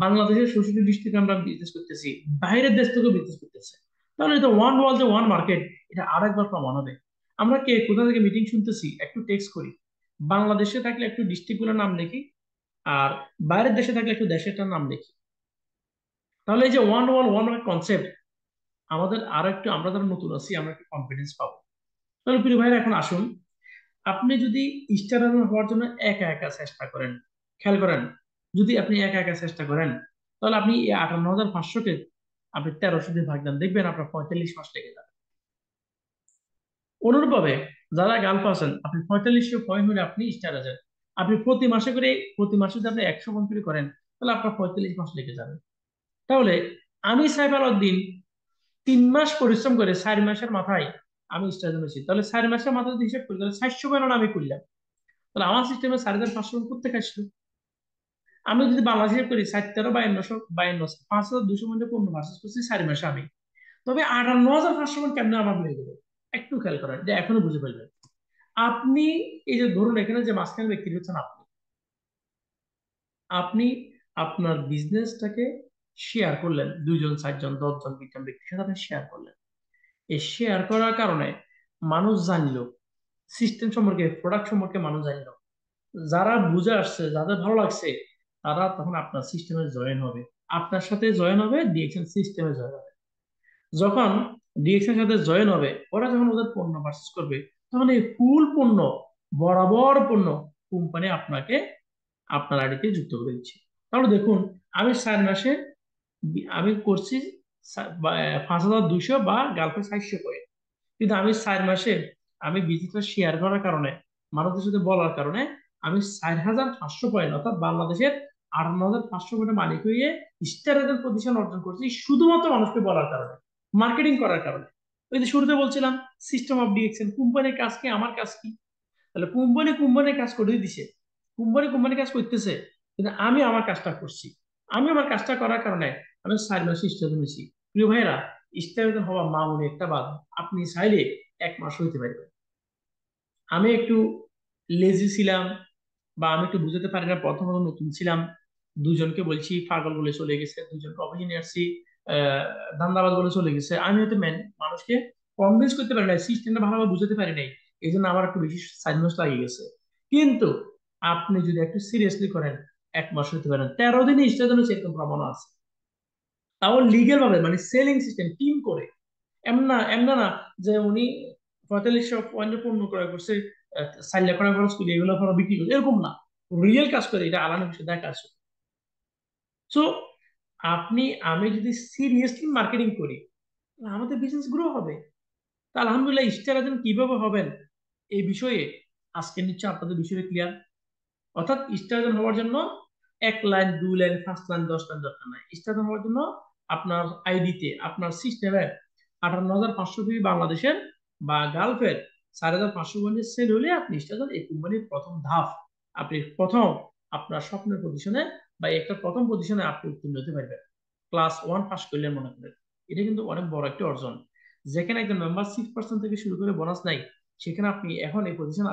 বাংলাদেশের 66 ডিস্ট্রিক্টে আমরা বিজনেস করতেছি, বাইরের দেশ থেকেও বিজনেস করতেছে। তাহলে এটা ওয়ান ওয়ার্ল্ড, ওয়ান মার্কেট, এটা আরেকবার প্রমাণ হবে। আমরা কে কোথা থেকে মিটিং শুনতেছি একটু টেক্সট করি, বাংলাদেশে থাকলে একটু ডিস্ট্রিক্ট গুলোর নাম লিখি, আর বাইরের দেশে থাকলে একটু দেশেরটার নাম লিখি। তাহলে এই যে ওয়ান ওয়ান ওয়ান কনসেপ্ট, আমাদের আরো একটু, আমরা যারা নতুন আছি আমরা একটু কনফিডেন্স পাবো। তাহলে প্রিয় ভাইরা, এখন আসুন, আপনি যদি স্টার হওয়ার জন্য একা একা চেষ্টা করেন, খেয়াল করেন, যদি আপনি একা একা চেষ্টা করেন, তাহলে আপনি এই 58,500-কে আপনি 1300 দিয়ে ভাগ দেন, দেখবেন আপনার 45 মাস লেগে যাবে। অনুরূপভাবে যারা গালফ আছেন, আপনি 4500 পয়েন্ট হলে আপনি স্টার আছেন, আপনি প্রতি মাসে করে, প্রতি মাসে যদি আপনি 100 পয়েন্ট করে করেন, তাহলে আপনার 45 মাস লেগে যাবে। তাহলে আমি সাইফার উদ্দিন 3 মাস পরিশ্রম করে 4 মাসের মাথায় আমি স্টার্ট হয়েছি, তাহলে 4 মাসের মাথায় যদি হিসাব করি, তাহলে 700 পয়েন্ট আমি করলাম। তাহলে আমার সিস্টেমে 4,500 করতে আসলো। আমি যদি বাংলাদেশ হিসাব করি, 4,13,52, 5,200 পয়েন্টে পণ্য ভার্সেস করছি 4 মাসে আমি। তবে 58,500 পয়েন্ট কেমনে আমার হয়ে গেল? একটু খেয়াল করেন, যে এখনো বুঝে ফেলবেন। আপনি এই যে ধরুন, এখানে যে মাঝখানে ব্যক্তি হচ্ছেন আপনি, আপনি আপনার বিজনেসটাকে শেয়ার করলেন, 2 জন 4 জন 10 জন 20 জন ব্যক্তির সাথে আপনি শেয়ার করলেন। এই শেয়ার করার কারণে মানুষ জানলো সিস্টেম সম্পর্কে, প্রোডাক্ট সম্পর্কে মানুষ জানলো। যারা বুঝে আসছে, যাদের ভালো লাগছে, তারা তখন আপনার সিস্টেমে জয়েন হবে, আপনার সাথে জয়েন হবে, ডিএক্সএন সিস্টেমে জয়েন হবে। যখন ডিএক্সএন সাথে জয়েন হবে, ওরা যখন ওদের পণ্য পারচেজ করবে, তখন এই ফুল পণ্য, বরাবর পণ্য কোম্পানি আপনাকে আপনার আইডিতে যুক্ত করে দিচ্ছে। তাহলে দেখুন, আমি 4 মাসে আমি করছি 5,200 বা গালফে 400 পয়েন্ট, কিন্তু আমি 4 মাসে আমি বিজনেসটা শেয়ার করার কারণে, মানুষদের সাথে বলার কারণে আমি 4,500 পয়েন্ট, অর্থাৎ বাংলাদেশের 58,500 পয়েন্টের মালিক হয়ে স্টার পজিশন অর্জন করছি, শুধুমাত্র মানুষকে বলার কারণে, মার্কেটিং করার কারণে। ওই যে শুরুতে বলছিলাম, সিস্টেম অফ ডিএক্সএন, কোম্পানির কাজ কি, আমার কাজ কি? তাহলে কোম্পানির কাজ করে দিছে, কোম্পানির কাজ করতেছে। কিন্তু আমি আমার কাজটা করছি। আমি আমার কাজটা করার কারণে আমি 4 মাস স্টাডি নিয়েছি। প্রিয় ভাইয়েরা, স্টাডি হওয়া মামুলি একটা বাধা, আপনি চাইলে 1 মাস হইতে পারবেন। আমি একটু লেজি ছিলাম, বা আমি একটু বুঝতে পারি না, প্রথম প্রথম নতুন ছিলাম, দুজনকে বলছি পাগল বলে চলে গেছে, দুজনকে অফিসে নিয়ে আসছি ধান্দাবাজ বলে চলে গেছে। আমি হয়তো মানুষকে কনভিন্স করতে পারি নাই, সিস্টেমটা ভালোভাবে বুঝতে পারি নাই, এই জন্য আমার একটু বেশি 4 মাস লাগিয়ে গেছে। কিন্তু আপনি যদি একটু সিরিয়াসলি করেন, 1 মাস হতে পারেন, 13 দিনে স্টার জন্য সেরকম প্রমাণ আছে। তাও লিগেল ভাবে, মানে সেলিং সিস্টেম টিম করে। এমন না যে উনি 4500 পয়েন্টের পণ্য ক্রয় করছে, 4 লাখ টাকা খরচ করে এগুলো পরে বিক্রি করছে, এরকম না। রিয়েল কাজ করে, এটা আলাদা বিষয়, দেখা আছে। সো আমি যদি সিরিয়াসলি মার্কেটিং করি, তাহলে আমাদের বিজনেস গ্রো হবে। তা আলহামদুলিল্লাহ, স্টার এজেন্ট কিভাবে হবেন এই বিষয়ে আজকে নিশ্চয় আপনাদের বিষয়ে ক্লিয়ার। অর্থাৎ স্টার এজেন্ট হওয়ার জন্য 1 লাইন, 2 লাইন, 5 লাইন, 10 লাইন দরকার নাই। স্টার এজেন্ট হওয়ার জন্য আপনার আইডিতে, আপনার সিস্টেমে 58,500 বাংলাদেশের বা গালফের 4,500 পয়েন্টের সেল হলে আপনি স্টার এজেন্ট, এই কোম্পানির প্রথম ধাপ। আপনি প্রথম আপনার স্বপ্নের পজিশনে বা একটা প্রথম পজিশনে আপনি উত্তীর্ণ হতে পারবেন, ক্লাস 1 পাস করলে মনে করেন। এটা কিন্তু অনেক বড় একটা অর্জন। যেখানে একজন মেম্বার 6% থেকে শুরু করে বোনাস নাই, সেখানে আপনি এখন এই পজিশনে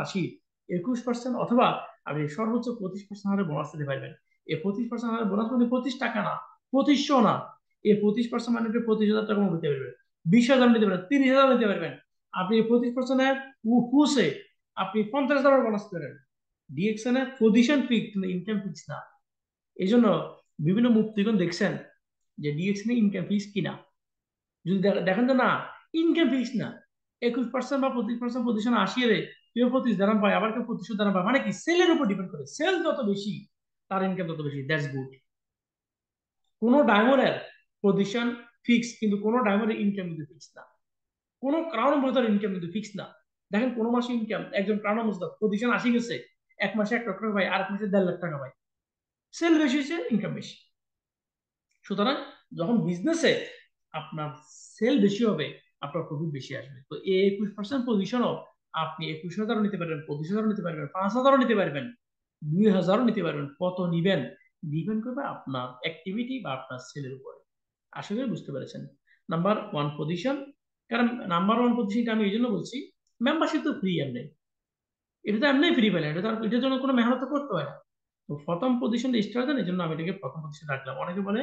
21% অথবা আপনি সর্বোচ্চ 25% হারে বোনাস দিতে পারবেন। এই 25% হারে বোনাস মানে 25 টাকা না, 2500 না। এই 25% মানে আপনি 25,000 টাকা নিতে পারবেন, 20,000 নিতে পারবেন, 30,000 নিতে পারবেন। আপনি এই 25% পুষে আপনি 50,000 বোনাস করেন। ডিএক্সএন এর পজিশন ফিক্স, ইনকাম ফিক্স না। এই জন্য বিভিন্ন মুক্তিগণ দেখছেন যে ডিএক্সএন ইনকাম ফিক্স কিনা, যদি দেখেন যে না, ইনকাম ফিক্স না, 21% বা 25% পজিশন আসিয়ে রে, কেউ 25 দাঁড়ান পায়, আবার কেউ 25 দাঁড়ান পায়, মানে কি সেলের উপর ডিপেন্ড করে, সেল যত বেশি তার ইনকাম তত বেশি, দ্যাটস গুড। কোন ডায়মন্ডের পজিশন ফিক্স, কিন্তু কোন ডায়মন্ডের ইনকাম কিন্তু ফিক্স না, কোন ক্রাউন মজার ইনকাম কিন্তু ফিক্স না। দেখেন কোন মাসে ইনকাম, একজন ক্রাউন মজদা পজিশন আসি গেছে, 1 মাসে 1 লাখ টাকা পায়, আরেক মাসে 1.5 লাখ টাকা পায়, সেল বেশি হয়েছে, ইনকাম বেশি। সুতরাং যখন বিজনেসে আপনার সেল বেশি হবে, আপনার প্রফিট বেশি আসবে। তো এই 21% পজিশনও আপনি 21,000 নিতে পারবেন, 25,000 নিতে পারবেন, 5,000 নিতে পারবেন, 2,000 নিতে পারবেন। কত নিবেন ডিপেন্ড করবে আপনার অ্যাক্টিভিটি বা আপনার সেলের উপরে। আশা করি বুঝতে পেরেছেন। Number 1 position. কারণ নাম্বার 1 পজিশনটা আমি এই জন্য বলছি, মেম্বারশিপ তো ফ্রি এমনি, এটা তো এমনি ফ্রি পেলেন, এটা তো এটার জন্য কোনো মেহনত করতে হয় না। তো প্রথম পজিশন স্টার দেন, এই জন্য আমি এটাকে প্রথম পজিশন রাখলাম। অনেকে বলে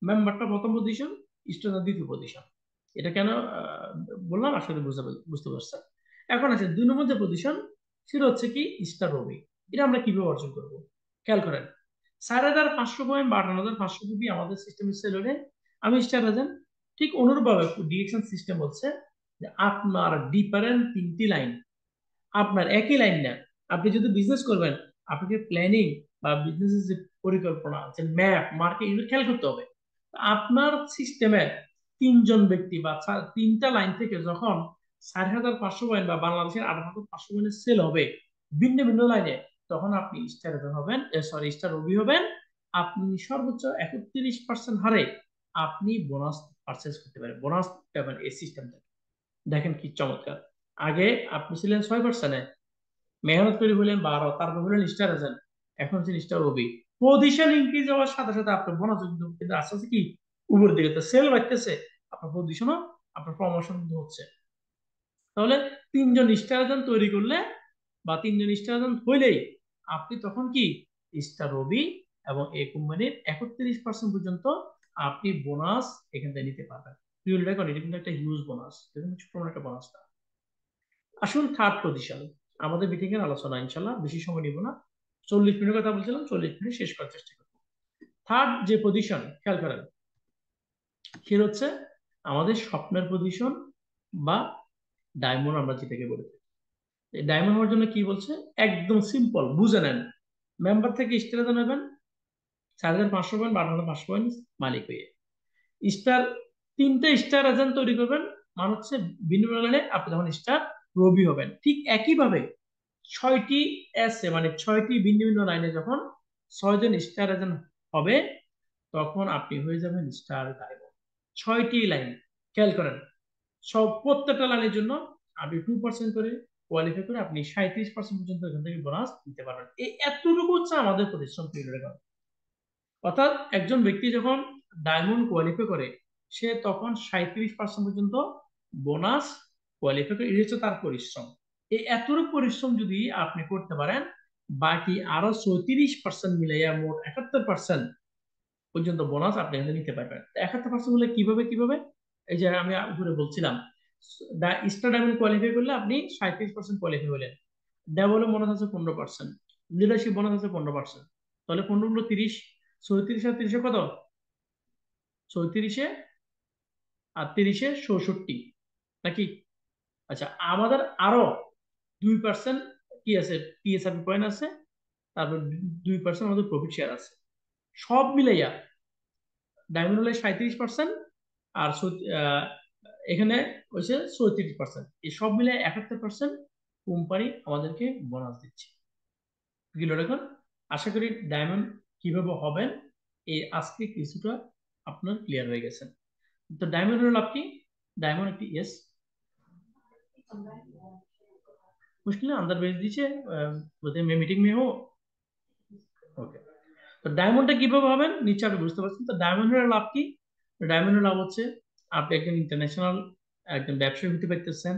মেম্বারটা প্রথম পজিশন, স্টার দ্বিতীয় পজিশন। এটা কেন বললাম, আসলে বুঝতে পারছেন। এখন আছে 2 নম্বর যে পজিশন, সেটা হচ্ছে কি স্টার রবি। এটা আমরা কিভাবে অর্জন করবো, খেয়াল করেন। 4,500 পয়েন্ট বা 58,500 কপি আমাদের সিস্টেমে সেল হলে আমি স্টার এজেন্ট। ঠিক অনুরূপভাবে ডিরেকশন সিস্টেম বলছে যে আপনার ডিফারেন্ট 3টি লাইন, আপনার একই লাইন না। আপনি যদি বিজনেস করবেন, আপনাকে প্ল্যানিং বা বিজনেসের যে পরিকল্পনা, যে ম্যাপ, মার্কেট, এগুলো খেয়াল করতে হবে। আপনার সিস্টেমে 3 জন ব্যক্তি বা 3টা লাইন থেকে যখন 4,500 পয়েন্ট বা বাংলাদেশের 8,500 পয়েন্টের সেল হবে ভিন্ন ভিন্ন লাইনে, তখন আপনি স্টার হবেন, সরি স্টার রবি হবেন। আপনি সর্বোচ্চ 31% হারে আপনি বোনাস পারচেস করতে পারেন, বোনাস পাবেন এই সিস্টেম থেকে। দেখেন কি চমৎকার। আগে আপনি ছিলেন 6%, মেহনত করে হলেন 12, তারপর হলেন স্টার এজেন্ট, এখন হচ্ছেন স্টার ওবি। পজিশন ইনক্রিজ হওয়ার সাথে সাথে আপনার বোনাস কিন্তু কিন্তু আস্তে আস্তে কি উপরের দিকে, তো সেল বাড়তেছে, আপনার পজিশনও, আপনার প্রমোশন কিন্তু হচ্ছে। তাহলে 3 জন স্টার এজেন্ট তৈরি করলে বা 3 জন স্টার এজেন্ট হইলেই আপনি তখন কি স্টার রবি, এবং এই কোম্পানির 31% পর্যন্ত আপনি বোনাস এখান থেকে নিতে পারবেন। এটা কিন্তু একটা হিউজ বোনাস, ছোট একটা বোনাস না। আসুন থার্ড পজিশন। আমাদের মিটিং এর আলোচনা ইনশাল্লাহ বেশি সময় নিব না, 40 মিনিটের কথা বলছিলাম, 40 মিনিট শেষ করার চেষ্টা করবো। থার্ড যে পজিশন, খেয়াল করেন, সে হচ্ছে আমাদের স্বপ্নের পজিশন বা ডায়মন্ড আমরা যেটাকে বলে থাকি। এই ডায়মন্ড হওয়ার জন্য কি বলছে, একদম সিম্পল, বুঝে নেন। মেম্বার থেকে স্টার নেবেন, 4,500 পয়েন্ট বা 8,500 পয়েন্ট মালিক হয়ে স্টার, 3টে স্টার এজেন্ট তৈরি করবেন, মানে হচ্ছে ভিন্ন ভিন্ন লাইনে আপনি যখন স্টার রবি হবেন। ঠিক একইভাবে 6টি মানে 6টি ভিন্ন ভিন্ন লাইনে যখন 6 জন স্টার এজেন্ট হবে, তখন আপনি হয়ে যাবেন স্টার ডায়মন্ড। 6টি লাইন, খেয়াল করেন, সব প্রত্যেকটা লাইনের জন্য আপনি 2% করে কোয়ালিফাই করে আপনি 37% পর্যন্ত এখান থেকে বোনাস দিতে পারবেন। এই এতটুকু হচ্ছে আমাদের পরিশ্রম পিরিয়ড। অর্থাৎ একজন ব্যক্তি যখন ডায়মন্ড কোয়ালিফাই করে সে তখন 37% পর্যন্ত বোনাস কোয়ালিফাই করে। এটা হচ্ছে তার পরিশ্রম। এই এতটুকু পরিশ্রম যদি আপনি করতে পারেন, বাকি আরো 34% মিলাইয়া মোট 71% পর্যন্ত বোনাস আপনি এখানে নিতে পারবেন। 71% হলে কিভাবে এই যে আমি উপরে বলছিলাম, স্টার ডায়মন্ড কোয়ালিফাই করলে আপনি 37% কোয়ালিফাই হলেন, ডেভেলপ বোনাস আছে 15%, লিডারশিপ বোনাস আছে 15%, তাহলে 15 গুলো 30, 34 আর 30 কত, 34 আর 30 66 নাকি? আচ্ছা, আমাদের আরো 2% কি আছে, টিএসআরপি পয়েন্ট আছে, তারপর 2% আমাদের প্রফিট শেয়ার আছে। সব মিলাইয়া ডায়মন্ড হলে 37%, আর এখানে হচ্ছে 34%, এই সব মিলে 71% কোম্পানি আমাদেরকে বোনাস দিচ্ছে। কিলো এখন আশা করি ডায়মন্ড কিভাবে হবেন এই আজকে কিছুটা আপনার ক্লিয়ার হয়ে গেছে। তো ডায়মন্ডের লাভ কি? डायमंड একটি यस मुश्किल है अंदर भेज दीजिए, बोलते मैं मीटिंग में हूँ। ওকে, তো ডায়মন্ডটা কিভাবে হবেন নিচে আপনি বুঝতে পারছেন। তো ডায়মন্ডের লাভ কি? ডায়মন্ডের লাভ হচ্ছে আপনি একজন ইন্টারন্যাশনাল একজন ব্যবসায়ী হতে পারতেছেন,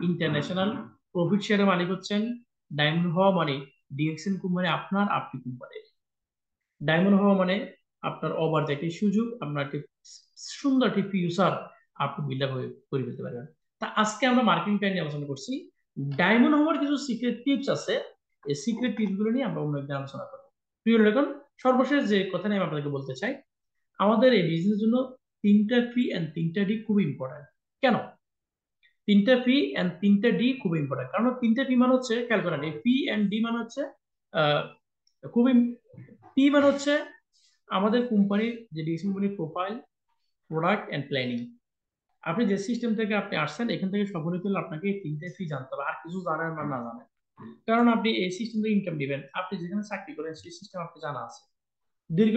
ইন্টারন্যাশনাল প্রফিট শেয়ারের মালিক হচ্ছেন। ডায়মন্ড হওয়া মানে ডিএক্সএন কোম্পানি আপনার, আপনি কোম্পানির। ডায়মন্ড হওয়া মানে আপনার অবাধ একটি সুযোগ, আপনার একটি সুন্দর একটি ফিউচার আপনি বিল্ড আপ করে ফেলতে পারবেন। তা আজকে আমরা মার্কেটিং প্ল্যান নিয়ে আলোচনা করছি। ডায়মন্ড হওয়ার কিছু সিক্রেট টিপস আছে, এই সিক্রেট টিপস গুলো নিয়ে আমরা অন্য একদিন আলোচনা করবো। প্রিয় এখন সর্বশেষ যে কথা নিয়ে আমি আপনাদেরকে বলতে চাই, আমাদের এই বিজনেসের জন্য 3টা ফি এন্ড 3টা ডি খুব ইম্পর্টেন্ট। কেন 3টা ফি এন্ড 3টা ডি খুব ইম্পর্টেন্ট? কারণ 3টা ফি মানে হচ্ছে, খেয়াল করেন, এই ফি এন্ড ডি মানে হচ্ছে খুবই, পি মানে হচ্ছে আমাদের কোম্পানির যে ডিসিশন কোম্পানির প্রোফাইল, প্রোডাক্ট এন্ড প্ল্যানিং। আপনি যে সিস্টেম থেকে আপনি আসছেন এখান থেকে সফলতা হলে আপনাকে এই 3টে ফি জানতে হবে, আর কিছু জানেন বা না জানেন। কারণ আপনি এই সিস্টেম থেকে ইনকাম দিবেন, আপনি যেখানে চাকরি করেন সেই সিস্টেম আপনি জানা আছে। দীর্ঘ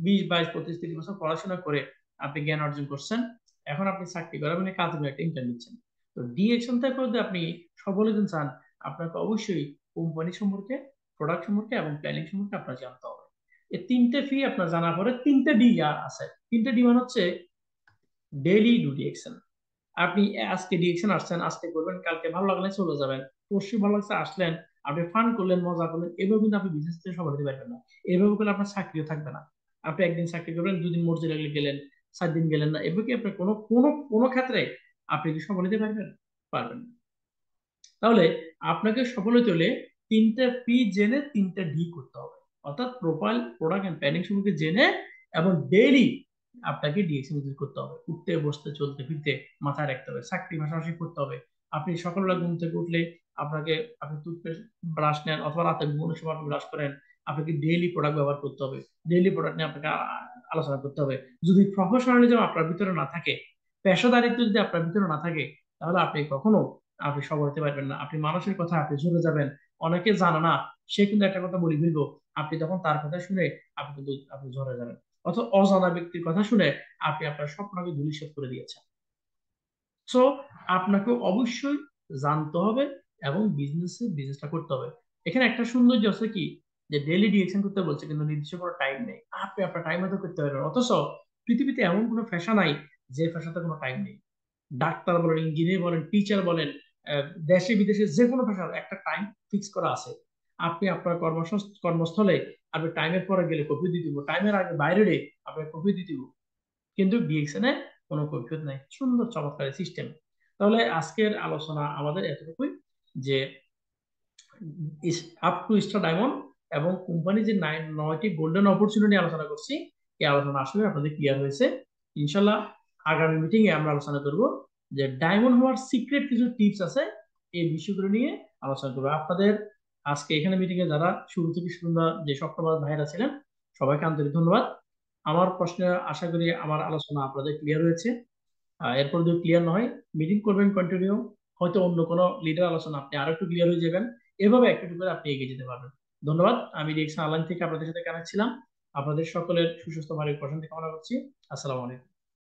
20, 22, 25, 30 বছর পড়াশোনা করে আপনি জ্ঞান অর্জন করছেন, এখন আপনি চাকরি করেন মানে কাজে একটা ইনকাম দিচ্ছেন। তো ডিএকশন থেকে যদি আপনি সফল হতে চান, আপনাকে অবশ্যই কোম্পানি সম্পর্কে, প্রোডাক্ট সম্পর্কে এবং প্ল্যানিং সম্পর্কে আপনার জানতে হবে। এই 3টে ফি আপনার জানার পরে 3টে ডি আছে। 3টে ডি মানে হচ্ছে ডেইলি ডিউটি অ্যাকশন। আপনি আজকে ডিরেকশন আসছেন, আজকে করবেন, কালকে ভালো লাগলে চলে যাবেন, পরশু ভালো লাগছে আসলেন, আপনি ফান করলেন, মজা করলেন। এভাবে কিন্তু আপনি বিজনেস থেকে সফল হতে পারবেন না। এভাবে করলে আপনার চাকরিও থাকবে না। আপনি একদিন চাকরি করবেন, 2 দিন মর্জি লাগলে গেলেন, 4 দিন গেলেন না, এভাবে কি আপনার কোনো কোনো কোনো ক্ষেত্রে আপনি কি সফল হতে পারবেন? পারবেন না। তাহলে আপনাকে সফল হতে হলে 3টা পি জেনে 3টা ডি করতে হবে। অর্থাৎ প্রোফাইল, প্রোডাক্ট এন্ড প্ল্যানিং সম্পর্কে জেনে এবং ডেইলি আপনাকে ডিএকশন ইউজ করতে হবে। উঠতে বসতে চলতে ফিরতে মাথায় রাখতে হবে, চাকরি পাশাপাশি করতে হবে। আপনি সকালবেলা ঘুম থেকে উঠলে আপনাকে, আপনি টুথপেস্ট ব্রাশ নেন অথবা রাতে ঘুমানোর সময় আপনি ব্রাশ করেন, আপনাকে ডেইলি প্রোডাক্ট ব্যবহার করতে হবে, ডেইলি প্রোডাক্ট নিয়ে আপনাকে আলোচনা করতে হবে। যদি প্রফেশনালিজম আপনার ভিতরে না থাকে, পেশাদারিত্ব যদি আপনার ভিতরে না থাকে, তাহলে আপনি কখনো আপনি সফল হতে পারবেন না। আপনি মানুষের কথা আপনি ঝরে যাবেন, অনেকে জানে না, সে কিন্তু একটা কথা বলে ফেলবো, আপনি তখন তার কথা শুনে আপনি কিন্তু আপনি ঝরে যাবেন। অথবা অজানা ব্যক্তির কথা শুনে আপনি আপনার স্বপ্নকে ধূলিসাৎ করে দিয়েছেন। সো আপনাকে অবশ্যই জানতে হবে এবং বিজনেসটা করতে হবে। এখানে একটা সৌন্দর্য আছে কি, যে ডেইলি ডিরেকশন করতে বলছে কিন্তু নির্দিষ্ট কোনো টাইম নেই, আপনি আপনার টাইম মতো করতে পারবেন। অথচ পৃথিবীতে এমন কোনো পেশা নাই যে পেশাতে কোনো টাইম নেই। ডাক্তার বলেন, ইঞ্জিনিয়ার বলেন, টিচার বলেন, দেশে বিদেশে যে কোনো পেশার একটা টাইম ফিক্স করা আছে। আপনি আপনার কর্মস্থলে আপনি টাইমের পরে গেলে কফি দিয়ে দিব, টাইমের আগে বাইরে আপনার কফি দিয়ে দিব। কিন্তু ডিএকশনে কোনো কৈফিয়ত নাই, সুন্দর চমৎকার সিস্টেম। তাহলে আজকের আলোচনা আমাদের এতটুকুই, যে আপ টু স্টার ডায়মন্ড এবং কোম্পানি যে 9টি গোল্ডেন অপরচুনিটি আলোচনা করছি, এই আলোচনা আসলে আপনাদের ক্লিয়ার হয়েছে। ইনশাল্লাহ আগামী মিটিং এ আমরা আলোচনা করব যে ডায়মন্ড হওয়ার সিক্রেট কিছু টিপস আছে, এই বিষয়গুলো নিয়ে আলোচনা করবো আপনাদের। আজকে এখানে মিটিং এ যারা শুরু থেকে সন্ধ্যা যে সপ্তাহ ভাইরা ছিলেন, সবাইকে আন্তরিক ধন্যবাদ। আমার প্রশ্নে আশা করি আমার আলোচনা আপনাদের ক্লিয়ার হয়েছে। এরপর যদি ক্লিয়ার না হয়, মিটিং করবেন কন্টিনিউ, হয়তো অন্য কোনো লিডার আলোচনা আপনি আরো একটু ক্লিয়ার হয়ে যাবেন। এভাবে একটু একটু করে আপনি এগিয়ে যেতে পারবেন। ধন্যবাদ। আমি ডিরেকশন অনলাইন থেকে আপনাদের সাথে কানেক্ট ছিলাম। আপনাদের সকলের সুস্বাস্থ্য ভালো প্রশান্তি কামনা করছি। আসসালামু আলাইকুম।